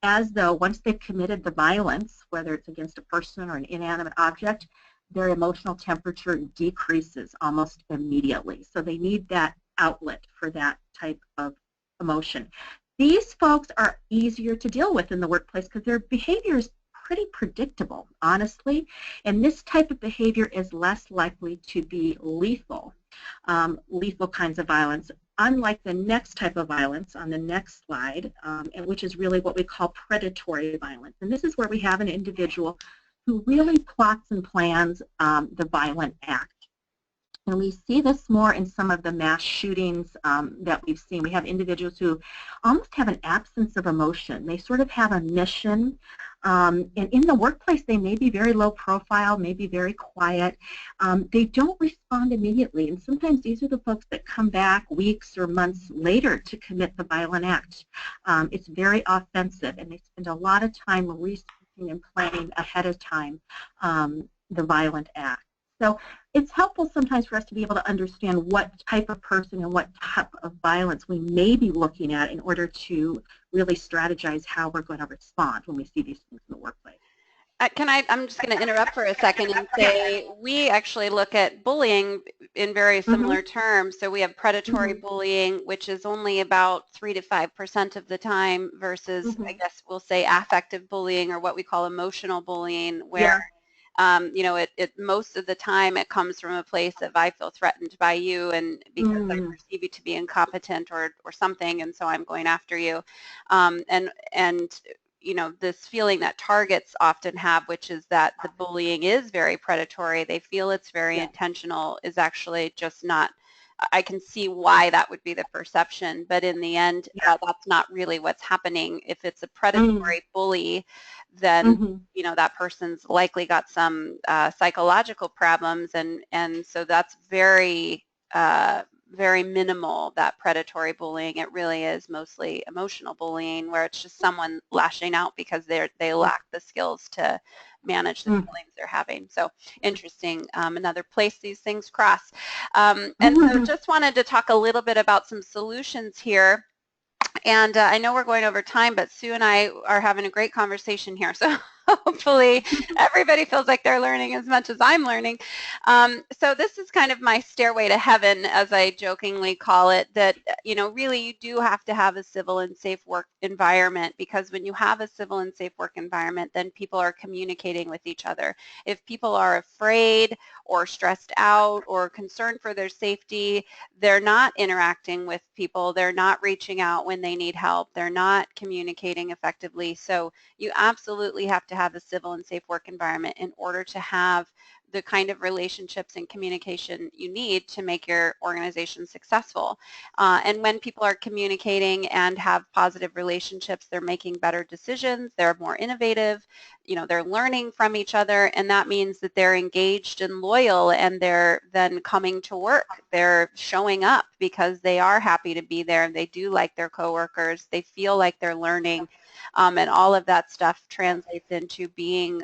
as though once they've committed the violence, whether it's against a person or an inanimate object, their emotional temperature decreases almost immediately. So they need that outlet for that type of emotion. These folks are easier to deal with in the workplace because their behavior is pretty predictable, honestly, and this type of behavior is less likely to be lethal, lethal kinds of violence, unlike the next type of violence on the next slide, and which is really what we call predatory violence. And this is where we have an individual who really plots and plans the violent act. And we see this more in some of the mass shootings that we've seen. We have individuals who almost have an absence of emotion. They sort of have a mission. And in the workplace, they may be very low profile, may be very quiet. They don't respond immediately. And sometimes these are the folks that come back weeks or months later to commit the violent act. It's very offensive, and they spend a lot of time researching and planning ahead of time the violent act. So it's helpful sometimes for us to be able to understand what type of person and what type of violence we may be looking at in order to really strategize how we're going to respond when we see these things in the workplace. I'm just going to interrupt for a second and say we actually look at bullying in very similar terms. So we have predatory bullying, which is only about 3 to 5% of the time versus, I guess we'll say, affective bullying, or what we call emotional bullying, where you know, most of the time it comes from a place of I feel threatened by you, and because I perceive you to be incompetent or something, and so I'm going after you. And you know, this feeling that targets often have, which is that the bullying is very predatory, they feel it's very intentional, is actually just not. I can see why that would be the perception, but in the end, that's not really what's happening. If it's a predatory bully, then you know, that person's likely got some psychological problems, and so that's very very minimal, that predatory bullying. It really is mostly emotional bullying, where it's just someone lashing out because they lack the skills to manage the feelings they're having. So interesting, another place these things cross. And so just wanted to talk a little bit about some solutions here. And I know we're going over time, but Sue and I are having a great conversation here. So hopefully everybody feels like they're learning as much as I'm learning. So this is kind of my stairway to heaven, as I jokingly call it, that, you know, really you do have to have a civil and safe work environment, because when you have a civil and safe work environment, then people are communicating with each other. If people are afraid or stressed out or concerned for their safety, they're not interacting with people, they're not reaching out when they need help, they're not communicating effectively. So you absolutely have to have a civil and safe work environment in order to have the kind of relationships and communication you need to make your organization successful. And when people are communicating and have positive relationships, they're making better decisions, they're more innovative, you know, they're learning from each other, and that means that they're engaged and loyal, and they're then coming to work. They're showing up because they are happy to be there, and they do like their coworkers, they feel like they're learning, and all of that stuff translates into being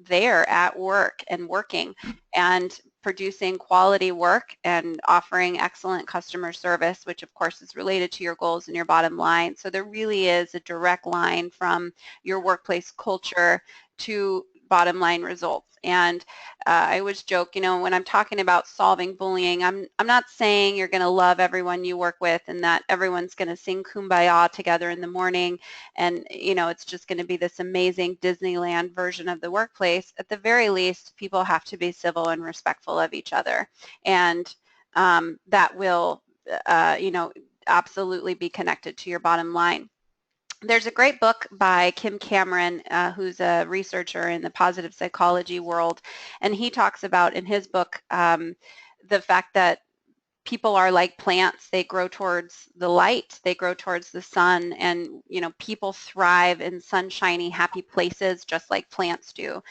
there at work and working and producing quality work and offering excellent customer service, which of course is related to your goals and your bottom line. So there really is a direct line from your workplace culture to bottom line results. And I always joke, you know, when I'm talking about solving bullying, I'm not saying you're going to love everyone you work with and that everyone's going to sing Kumbaya together in the morning, and, you know, it's just going to be this amazing Disneyland version of the workplace. At the very least, people have to be civil and respectful of each other, and that will, you know, absolutely be connected to your bottom line. There's a great book by Kim Cameron, who's a researcher in the positive psychology world, and he talks about in his book the fact that people are like plants. They grow towards the light, they grow towards the sun, and, you know, people thrive in sunshiny, happy places just like plants do.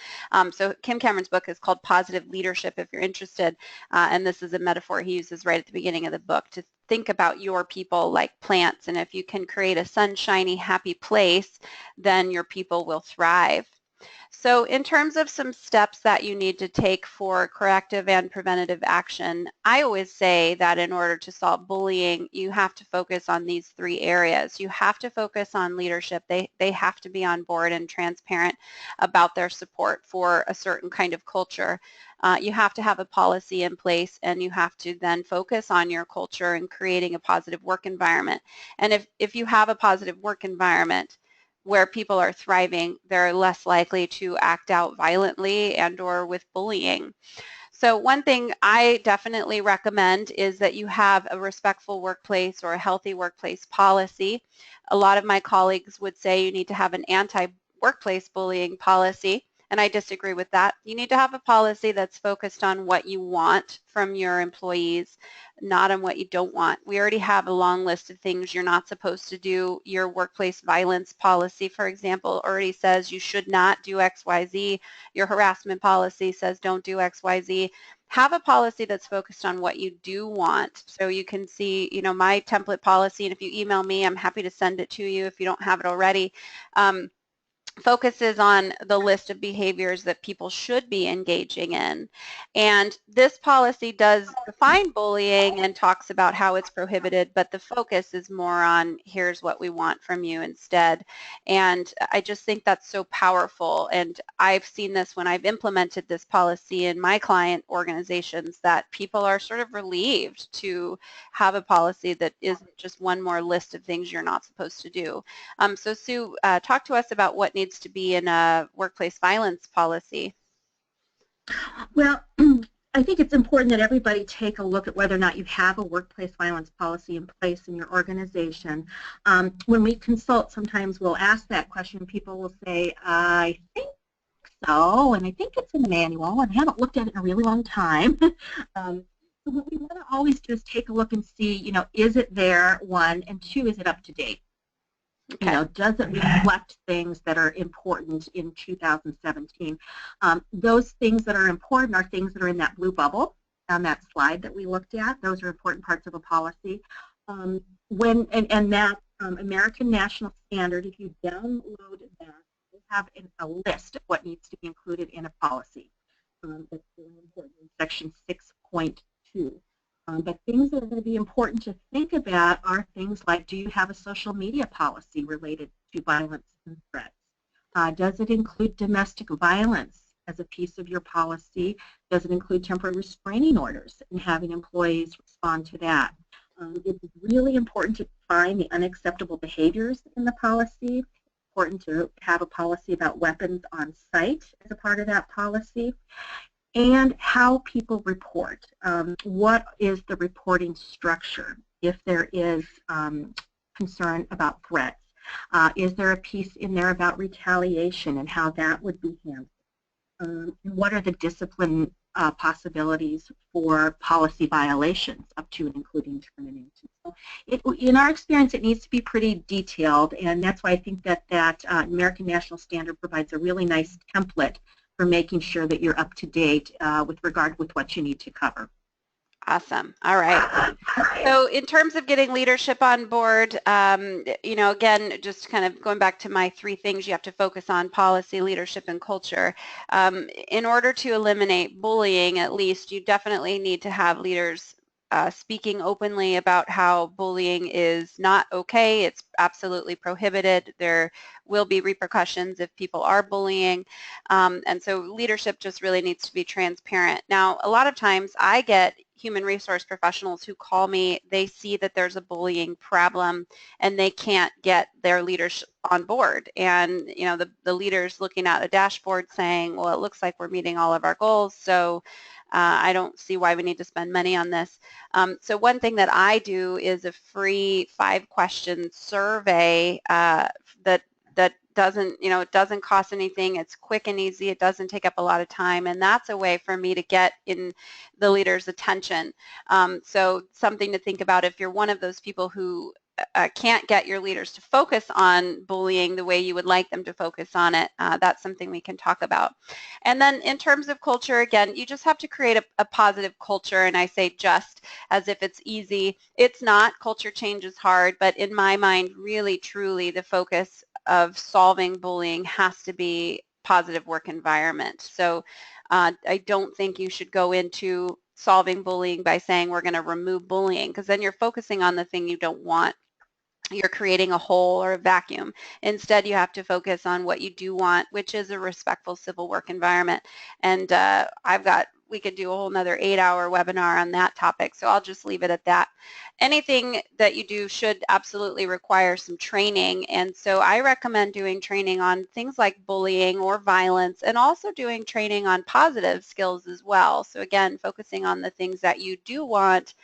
So Kim Cameron's book is called Positive Leadership, if you're interested, and this is a metaphor he uses right at the beginning of the book to think about your people like plants, and if you can create a sunshiny, happy place, then your people will thrive. So in terms of some steps that you need to take for corrective and preventative action, I always say that in order to solve bullying, you have to focus on these three areas. You have to focus on leadership. They have to be on board and transparent about their support for a certain kind of culture. You have to have a policy in place, and you have to then focus on your culture and creating a positive work environment. And if you have a positive work environment where people are thriving, they're less likely to act out violently and or with bullying. So one thing I definitely recommend is that you have a respectful workplace or a healthy workplace policy. A lot of my colleagues would say you need to have an anti-workplace bullying policy, and I disagree with that. You need to have a policy that's focused on what you want from your employees, not on what you don't want. We already have a long list of things you're not supposed to do. Your workplace violence policy, for example, already says you should not do XYZ. Your harassment policy says don't do XYZ. Have a policy that's focused on what you do want. So you can see, my template policy, and if you email me, I'm happy to send it to you if you don't have it already. Focuses on the list of behaviors that people should be engaging in. And this policy does define bullying and talks about how it's prohibited, but the focus is more on here's what we want from you instead. And I just think that's so powerful. And I've seen this when I've implemented this policy in my client organizations, that people are sort of relieved to have a policy that isn't just one more list of things you're not supposed to do. So Sue, talk to us about what needs to be in a workplace violence policy. Well, I think it's important that everybody take a look at whether or not you have a workplace violence policy in place in your organization. When we consult, sometimes we'll ask that question. People will say, I think so, and I think it's in the manual, and I haven't looked at it in a really long time. So what we want to always do is take a look and see, is it there, one, and two, is it up to date? Okay. Does it reflect things that are important in 2017? Those things that are important are things that are in that blue bubble on that slide that we looked at. Those are important parts of a policy. That American National Standard, if you download that, you have a list of what needs to be included in a policy. That's really important in section 6.2. But things that are going to be important to think about are things like, do you have a social media policy related to violence and threats? Does it include domestic violence as a piece of your policy? Does it include temporary restraining orders and having employees respond to that? It's really important to define the unacceptable behaviors in the policy. Important to have a policy about weapons on site as a part of that policy. And how people report. What is the reporting structure if there is concern about threats? Is there a piece in there about retaliation and how that would be handled? And what are the discipline possibilities for policy violations up to and including termination? So in our experience, it needs to be pretty detailed, and that's why I think that American National Standard provides a really nice template for making sure that you're up to date with regard with what you need to cover. Awesome. All right. So in terms of getting leadership on board, again, just kind of going back to my three things you have to focus on: policy, leadership, and culture. In order to eliminate bullying, at least, you definitely need to have leaders speaking openly about how bullying is not okay. It's absolutely prohibited. There will be repercussions if people are bullying. And so leadership just really needs to be transparent. Now, a lot of times I get human resource professionals who call me, they see that there's a bullying problem and they can't get their leaders on board. And, the leader's looking at a dashboard saying, well, it looks like we're meeting all of our goals, so I don't see why we need to spend money on this. So one thing that I do is a free 5-question survey that doesn't, it doesn't cost anything. It's quick and easy. It doesn't take up a lot of time, and that's a way for me to get in the leader's attention. So something to think about if you're one of those people who can't get your leaders to focus on bullying the way you would like them to focus on it. That's something we can talk about. And then in terms of culture, again, you just have to create a positive culture, and I say just as if it's easy. It's not. Culture change is hard, but in my mind, really, truly, the focus of solving bullying has to be positive work environment. So I don't think you should go into solving bullying by saying we're going to remove bullying, because then you're focusing on the thing you don't want. You're creating a hole or a vacuum. Instead, you have to focus on what you do want, which is a respectful civil work environment. And we could do a whole nother 8-hour webinar on that topic, so I'll just leave it at that. Anything that you do should absolutely require some training, and so I recommend doing training on things like bullying or violence, and also doing training on positive skills as well. So again, focusing on the things that you do want,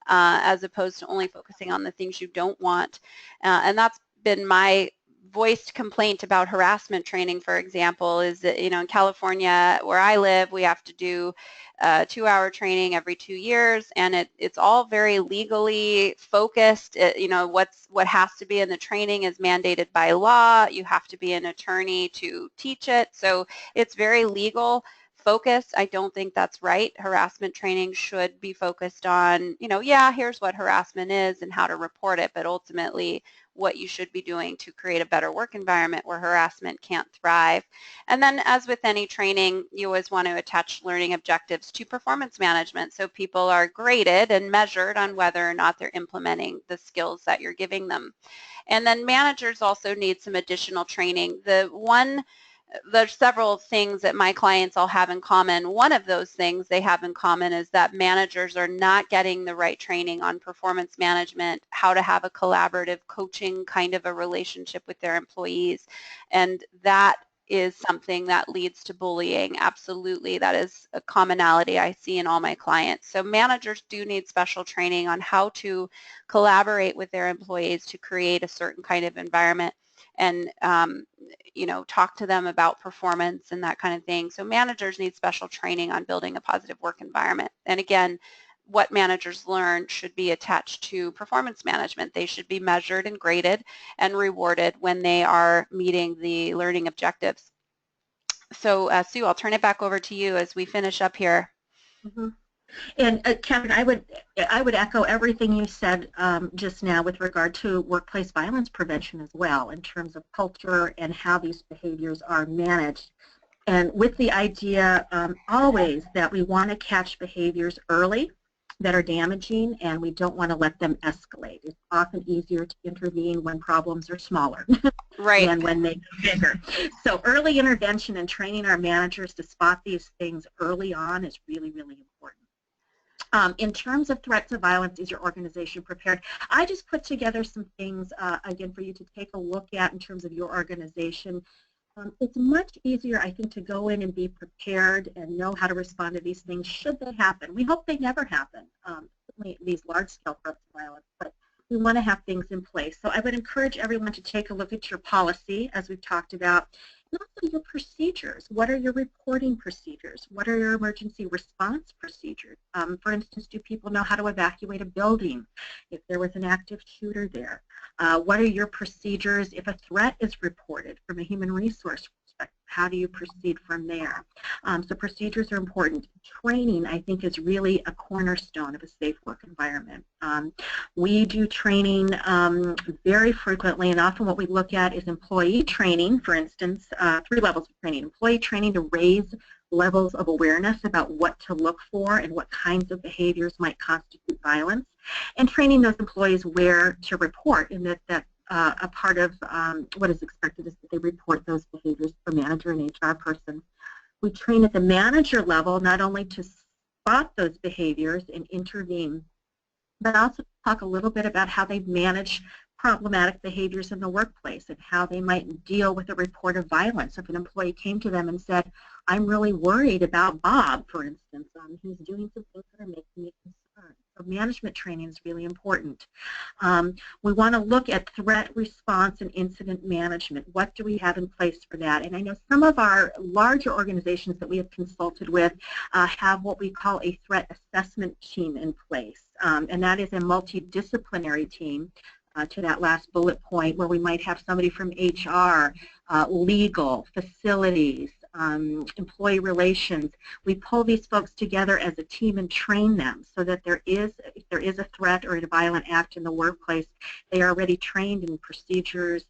as opposed to only focusing on the things you don't want. And that's been my voiced complaint about harassment training, for example, is that, in California, where I live, we have to do 2-hour training every 2 years, and it's all very legally focused. What has to be in the training is mandated by law. You have to be an attorney to teach it, so it's very legal focused. I don't think that's right. Harassment training should be focused on, yeah, here's what harassment is and how to report it, but ultimately what you should be doing to create a better work environment where harassment can't thrive. And then, as with any training, you always want to attach learning objectives to performance management, so people are graded and measured on whether or not they're implementing the skills that you're giving them. And then managers also need some additional training. There's several things that my clients all have in common. One of those things they have in common is that managers are not getting the right training on performance management, how to have a collaborative coaching kind of a relationship with their employees, and that is something that leads to bullying. Absolutely, that is a commonality I see in all my clients. So managers do need special training on how to collaborate with their employees to create a certain kind of environment, and talk to them about performance and that kind of thing. So managers need special training on building a positive work environment. And again, what managers learn should be attached to performance management. They should be measured and graded and rewarded when they are meeting the learning objectives. So Sue, I'll turn it back over to you as we finish up here. Mm-hmm. And Kevin, I would echo everything you said just now with regard to workplace violence prevention as well, in terms of culture and how these behaviors are managed. And with the idea always that we want to catch behaviors early that are damaging, and we don't want to let them escalate. It's often easier to intervene when problems are smaller right. than when they get bigger. So early intervention and training our managers to spot these things early on is really, really important. In terms of threats of violence, is your organization prepared? I just put together some things, again, for you to take a look at in terms of your organization. It's much easier, I think, to go in and be prepared and know how to respond to these things should they happen. We hope they never happen, certainly these large-scale threats of violence, but we want to have things in place. So I would encourage everyone to take a look at your policy, as we've talked about, and also your procedures. What are your reporting procedures? What are your emergency response procedures? For instance, do people know how to evacuate a building if there was an active shooter there? What are your procedures if a threat is reported from a human resource perspective? How do you proceed from there? So procedures are important. Training, I think, is really a cornerstone of a safe work environment. We do training very frequently, and often what we look at is employee training, for instance, 3 levels of training. Employee training to raise levels of awareness about what to look for and what kinds of behaviors might constitute violence, and training those employees where to report, and that a part of what is expected is that they report those behaviors to a manager and HR person. We train at the manager level not only to spot those behaviors and intervene, but also talk a little bit about how they manage problematic behaviors in the workplace and how they might deal with a report of violence. If an employee came to them and said, I'm really worried about Bob, for instance, he's doing some things that are making me concerned. So management training is really important. We want to look at threat response and incident management. What do we have in place for that? And I know some of our larger organizations that we have consulted with have what we call a threat assessment team in place. And that is a multidisciplinary team, to that last bullet point, where we might have somebody from HR, legal, facilities, employee relations. We pull these folks together as a team and train them so that if there is a threat or a violent act in the workplace, they are already trained in procedures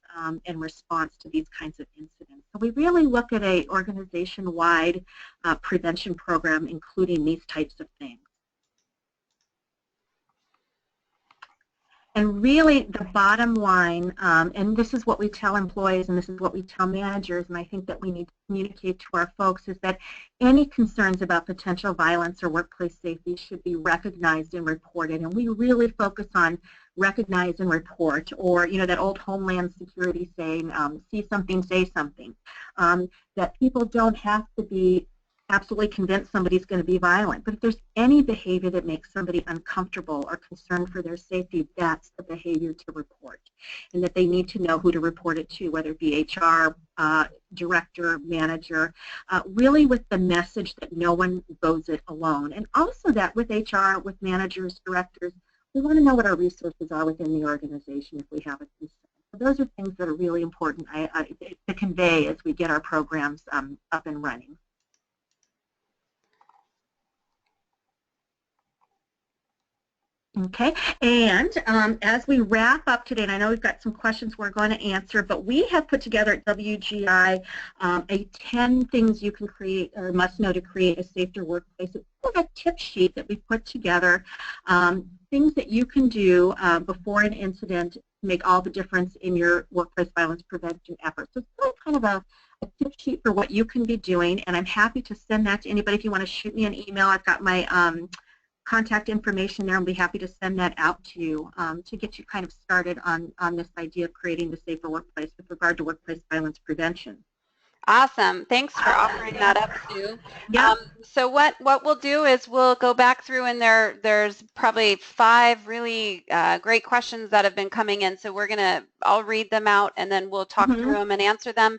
and response to these kinds of incidents. So we really look at a organization-wide prevention program, including these types of things. And really the bottom line, and this is what we tell employees and this is what we tell managers, and I think that we need to communicate to our folks, is that any concerns about potential violence or workplace safety should be recognized and reported. And we really focus on recognize and report, or that old Homeland Security saying, see something, say something. That people don't have to be absolutely convinced somebody's going to be violent. But if there's any behavior that makes somebody uncomfortable or concerned for their safety, that's the behavior to report. And that they need to know who to report it to, whether it be HR, director, manager, really with the message that no one goes it alone. And also that with HR, with managers, directors, we want to know what our resources are within the organization if we have a concern. So those are things that are really important to convey as we get our programs up and running. Okay, and as we wrap up today, and I know we've got some questions we're going to answer, but we have put together at WGI a 10 things you can create or must know to create a safer workplace. It's sort of a tip sheet that we put together, things that you can do before an incident to make all the difference in your workplace violence prevention efforts. So it's really kind of a tip sheet for what you can be doing, and I'm happy to send that to anybody. If you want to shoot me an email, I've got my contact information there. I'll be happy to send that out to you to get you kind of started on this idea of creating the safer workplace with regard to workplace violence prevention. Awesome. Thanks for offering that up, Sue. Yeah. So what we'll do is we'll go back through, and there's probably 5 really great questions that have been coming in. So I'll read them out, and then we'll talk through them and answer them.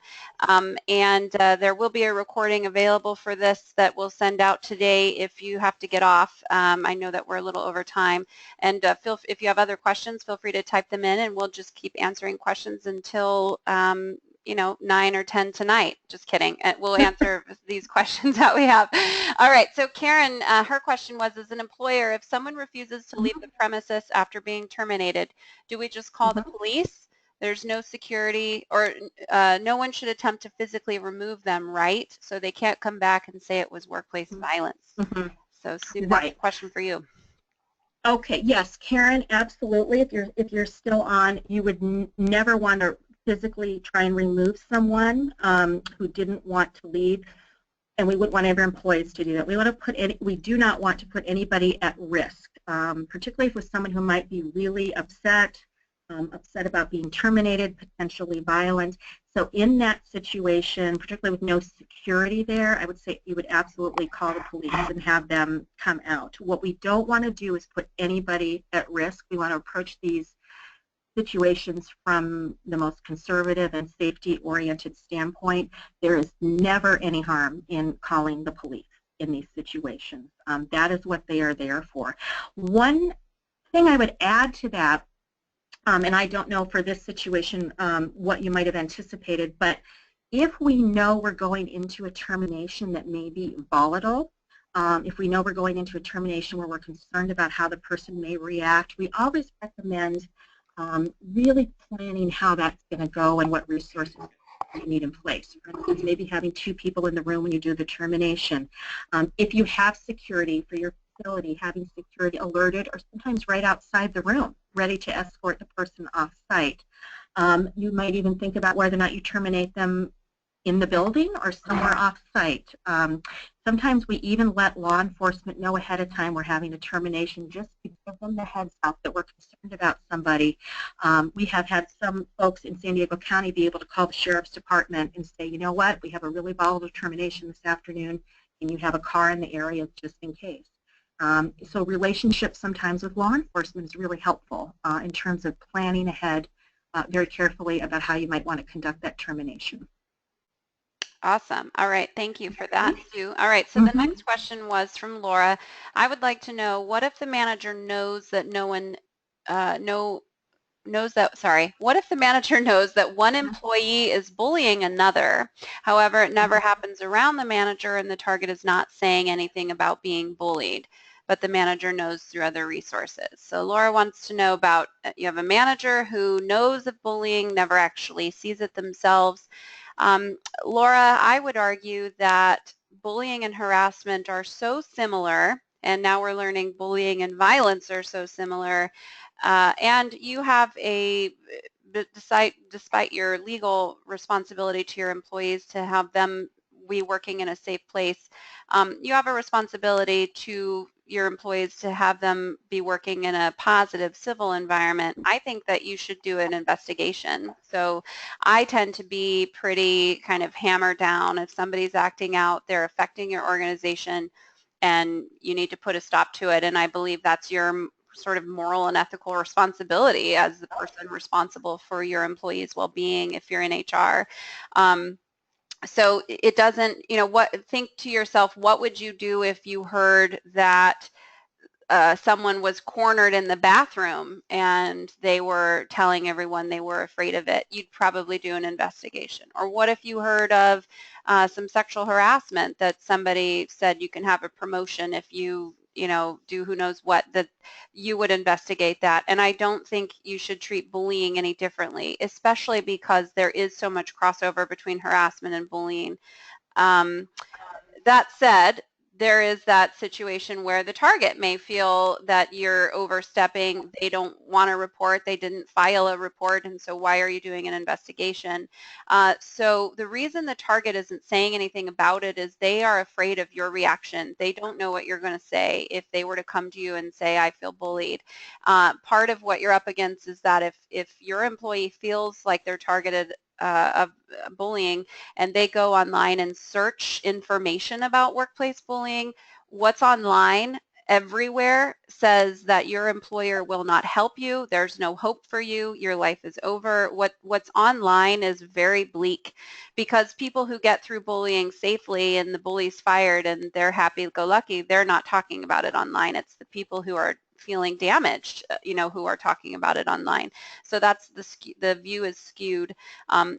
And there will be a recording available for this that we'll send out today if you have to get off. I know that we're a little over time. And if you have other questions, feel free to type them in, and we'll just keep answering questions until 9 or 10 tonight. Just kidding. We'll answer these questions that we have. All right. So Karen, her question was, as an employer, if someone refuses to leave the premises after being terminated, do we just call the police? There's no security, or no one should attempt to physically remove them, right? So they can't come back and say it was workplace violence. So Sue, that's a question for you. Okay. Yes, Karen, absolutely. If you're still on, you would never want to physically try and remove someone who didn't want to leave, and we wouldn't want every employees to do that. We do not want to put anybody at risk, particularly with someone who might be really upset about being terminated, potentially violent. So in that situation, particularly with no security there, I would say you would absolutely call the police and have them come out. What we don't want to do is put anybody at risk. We want to approach these situations from the most conservative and safety-oriented standpoint. There is never any harm in calling the police in these situations. That is what they are there for. One thing I would add to that, and I don't know for this situation what you might have anticipated, but if we know we're going into a termination that may be volatile, if we know we're going into a termination where we're concerned about how the person may react, we always recommend really planning how that's going to go and what resources you need in place. For instance, maybe having 2 people in the room when you do the termination. If you have security for your facility, having security alerted or sometimes right outside the room, ready to escort the person off site. You might even think about whether or not you terminate them in the building or somewhere off site. Sometimes we even let law enforcement know ahead of time we're having a termination, just to give them the heads up that we're concerned about somebody. We have had some folks in San Diego County be able to call the Sheriff's Department and say, you know what, we have a really volatile termination this afternoon, and you have a car in the area just in case. So relationships sometimes with law enforcement is really helpful in terms of planning ahead very carefully about how you might want to conduct that termination. Awesome. All right. Thank you for that, Sue. All right. So the next question was from Laura. I would like to know, what if the manager knows that what if the manager knows that one employee is bullying another? However, it never happens around the manager and the target is not saying anything about being bullied, but the manager knows through other resources. So Laura wants to know about, you have a manager who knows of bullying, never actually sees it themselves. Laura, I would argue that bullying and harassment are so similar, and now we're learning bullying and violence are so similar, and you have despite your legal responsibility to your employees to have them be working in a safe place, you have a responsibility to your employees to have them be working in a positive civil environment. I think that you should do an investigation. So I tend to be pretty kind of hammered down. If somebody's acting out, they're affecting your organization, and you need to put a stop to it. And I believe that's your sort of moral and ethical responsibility as the person responsible for your employees' well-being if you're in HR. So it doesn't, think to yourself, what would you do if you heard that someone was cornered in the bathroom and they were telling everyone they were afraid of it? You'd probably do an investigation. Or what if you heard of some sexual harassment, that somebody said you can have a promotion if you do who knows what, that you would investigate that. And I don't think you should treat bullying any differently, especially because there is so much crossover between harassment and bullying. That said, there is that situation where the target may feel that you're overstepping. They don't want to report. They didn't file a report, and so why are you doing an investigation? So the reason the target isn't saying anything about it is they are afraid of your reaction. They don't know what you're going to say if they were to come to you and say, I feel bullied. Part of what you're up against is that if your employee feels like they're targeted of bullying, and they go online and search information about workplace bullying, what's online everywhere says that your employer will not help you. There's no hope for you. Your life is over. What's online is very bleak, because people who get through bullying safely and the bully's fired and they're happy-go-lucky, they're not talking about it online. It's the people who are feeling damaged, who are talking about it online. So that's the view is skewed.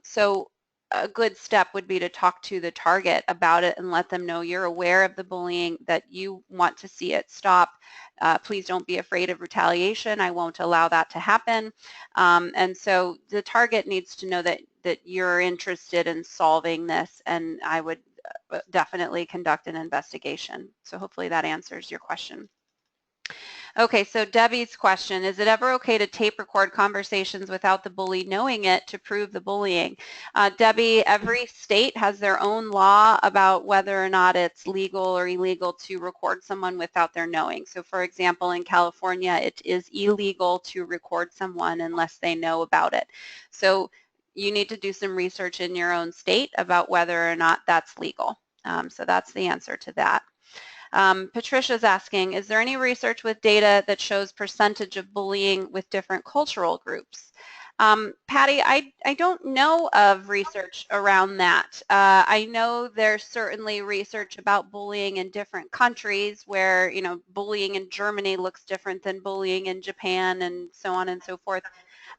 So a good step would be to talk to the target about it and let them know you're aware of the bullying, that you want to see it stop. Please don't be afraid of retaliation. I won't allow that to happen. And so the target needs to know that you're interested in solving this, and I would definitely conduct an investigation. So hopefully that answers your question. Okay, so Debbie's question, is it ever okay to tape record conversations without the bully knowing it to prove the bullying? Debbie, every state has their own law about whether or not it's legal or illegal to record someone without their knowing. So for example, in California, it is illegal to record someone unless they know about it. So you need to do some research in your own state about whether or not that's legal. So that's the answer to that. Patricia's asking, is there any research with data that shows percentage of bullying with different cultural groups? Patty, I don't know of research around that. I know there's certainly research about bullying in different countries where, bullying in Germany looks different than bullying in Japan and so on and so forth.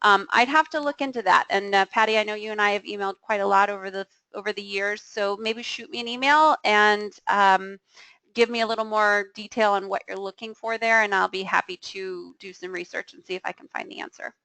I'd have to look into that. And Patty, I know you and I have emailed quite a lot over the years, so maybe shoot me an email and give me a little more detail on what you're looking for there, and I'll be happy to do some research and see if I can find the answer.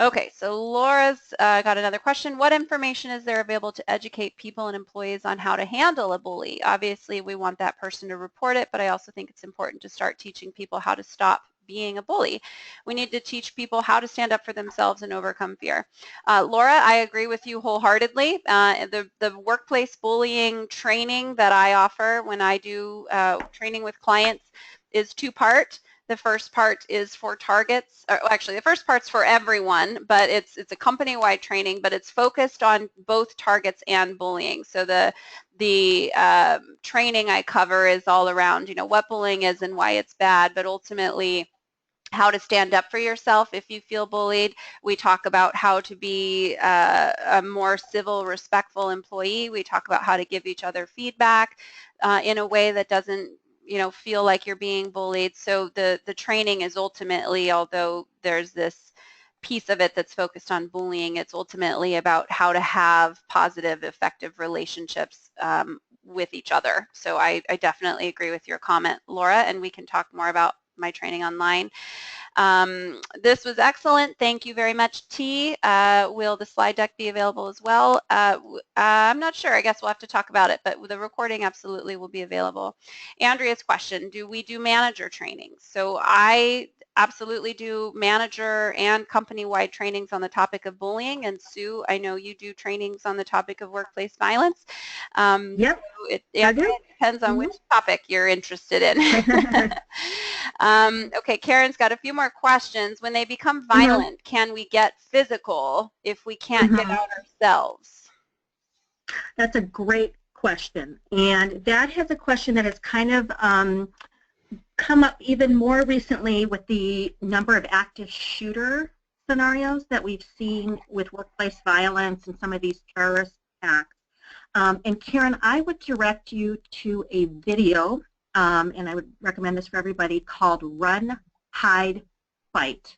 Okay, so Laura's got another question. What information is there available to educate people and employees on how to handle a bully? Obviously, we want that person to report it, but I also think it's important to start teaching people how to stop being a bully. We need to teach people how to stand up for themselves and overcome fear. Laura, I agree with you wholeheartedly. The workplace bullying training that I offer when I do training with clients is two-part. The first part is for targets, or actually the first part's for everyone, but it's a company-wide training, but it's focused on both targets and bullying. So the training I cover is all around, what bullying is and why it's bad, but ultimately how to stand up for yourself if you feel bullied. We talk about how to be a more civil, respectful employee. We talk about how to give each other feedback in a way that doesn't feel like you're being bullied. So the training is ultimately, although there's this piece of it that's focused on bullying, it's ultimately about how to have positive, effective relationships with each other. So I definitely agree with your comment, Laura, and we can talk more about my training online. This was excellent. Thank you very much, T. Will the slide deck be available as well? I'm not sure. I guess we'll have to talk about it, but the recording absolutely will be available. Andrea's question, do we do manager trainings? So I absolutely do manager and company-wide trainings on the topic of bullying, and Sue, I know you do trainings on the topic of workplace violence. Yep. So it depends on which topic you're interested in. Okay, Karen's got a few more questions. When they become violent, can we get physical if we can't get out ourselves? That's a great question, and that has a question that has kind of come up even more recently with the number of active shooter scenarios that we've seen with workplace violence and some of these terrorist attacks. And Karen, I would direct you to a video, and I would recommend this for everybody, called Run, Hide, Fight.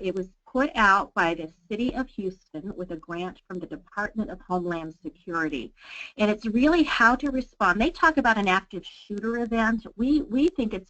It was put out by the City of Houston with a grant from the Department of Homeland Security. And it's really how to respond. They talk about an active shooter event. We think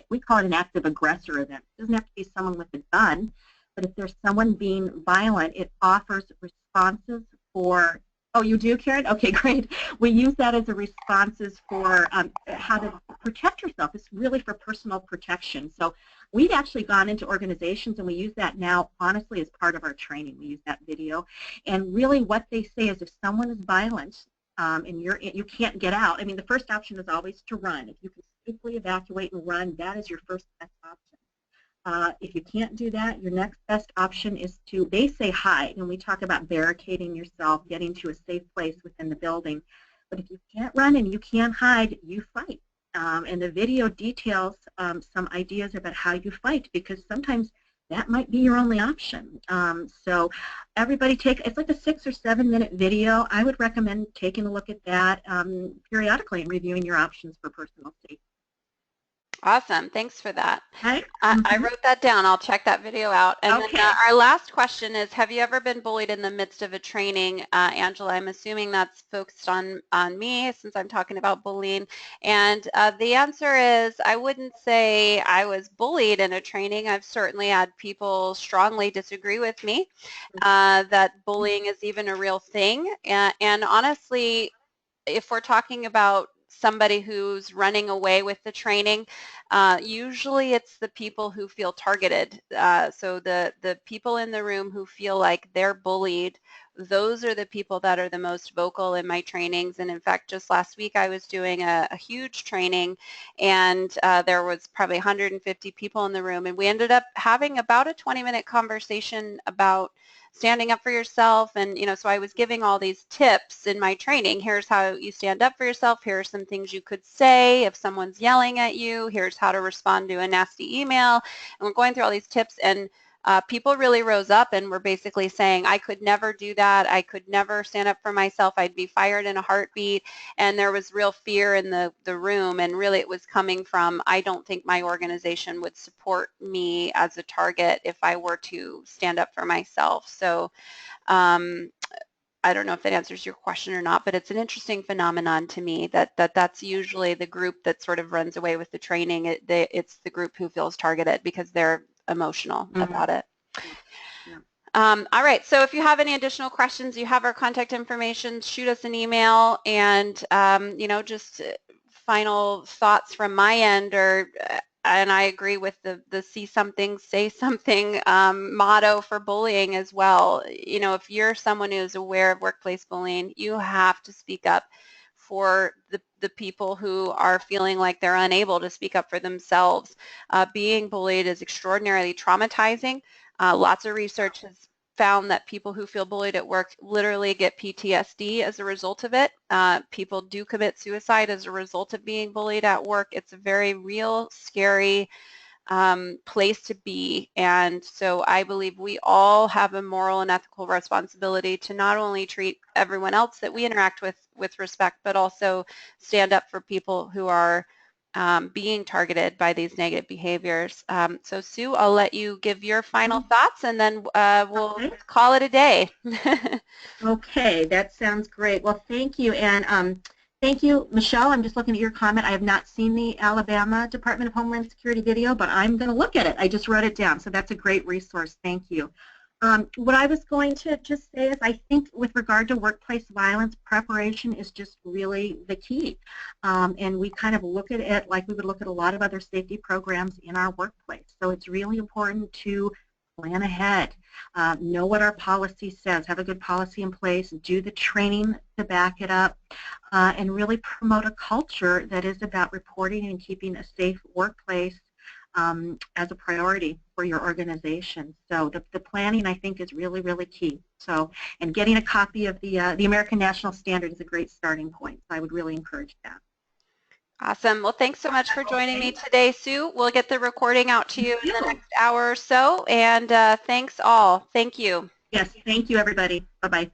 we call it an active aggressor event. It doesn't have to be someone with a gun, but if there's someone being violent, it offers responses for, oh, you do, Karen? Okay, great. We use that as a responses for how to protect yourself. It's really for personal protection. So we've actually gone into organizations and we use that now, honestly, as part of our training. We use that video. And really what they say is if someone is violent and you can't get out, I mean, the first option is always to run. If you can safely evacuate and run, that is your first best option. If you can't do that, your next best option is to, they say hide, and we talk about barricading yourself, getting to a safe place within the building. But if you can't run and you can't hide, you fight. And the video details some ideas about how you fight, because sometimes that might be your only option. So everybody it's like a 6 or 7 minute video. I would recommend taking a look at that periodically and reviewing your options for personal safety. Awesome. Thanks for that. Okay. I wrote that down. I'll check that video out. And then our last question is, have you ever been bullied in the midst of a training? Angela, I'm assuming that's focused on me since I'm talking about bullying. And the answer is, I wouldn't say I was bullied in a training. I've certainly had people strongly disagree with me that bullying is even a real thing. And honestly, if we're talking about somebody who's running away with the training, usually it's the people who feel targeted. So the people in the room who feel like they're bullied, those are the people that are the most vocal in my trainings. And in fact, just last week I was doing a huge training, and there was probably 150 people in the room, and we ended up having about a 20-minute conversation about standing up for yourself. And so I was giving all these tips in my training. Here's how you stand up for yourself. Here are some things you could say if someone's yelling at you. Here's how to respond to a nasty email. And we're going through all these tips, and people really rose up and were basically saying, I could never do that. I could never stand up for myself. I'd be fired in a heartbeat. And there was real fear in the room. And really it was coming from, I don't think my organization would support me as a target if I were to stand up for myself. So I don't know if that answers your question or not, but it's an interesting phenomenon to me that's usually the group that sort of runs away with the training. It's the group who feels targeted because they're emotional about it. All right, so if you have any additional questions, you have our contact information, shoot us an email. And just final thoughts from my end are, and I agree with the see something, say something motto for bullying as well. If you're someone who's aware of workplace bullying, you have to speak up for the people who are feeling like they're unable to speak up for themselves. Being bullied is extraordinarily traumatizing. Lots of research has found that people who feel bullied at work literally get PTSD as a result of it. People do commit suicide as a result of being bullied at work. It's a very real, scary place to be. And so I believe we all have a moral and ethical responsibility to not only treat everyone else that we interact with respect, but also stand up for people who are being targeted by these negative behaviors. So Sue, I'll let you give your final thoughts, and then we'll call it a day. Okay, that sounds great. Well, thank you. And Thank you, Michelle. I'm just looking at your comment. I have not seen the Alabama Department of Homeland Security video, but I'm going to look at it. I just wrote it down, so that's a great resource. Thank you. What I was going to just say is I think with regard to workplace violence, preparation is just really the key. And we kind of look at it like we would look at a lot of other safety programs in our workplace. So it's really important to plan ahead, know what our policy says, have a good policy in place, do the training to back it up, and really promote a culture that is about reporting and keeping a safe workplace as a priority for your organization. So the planning, I think, is really, really key. So, and getting a copy of the American National Standard is a great starting point. So I would really encourage that. Awesome. Well, thanks so much for joining me today, Sue. We'll get the recording out to you in the next hour or so, and thanks all. Thank you. Yes, thank you, everybody. Bye-bye.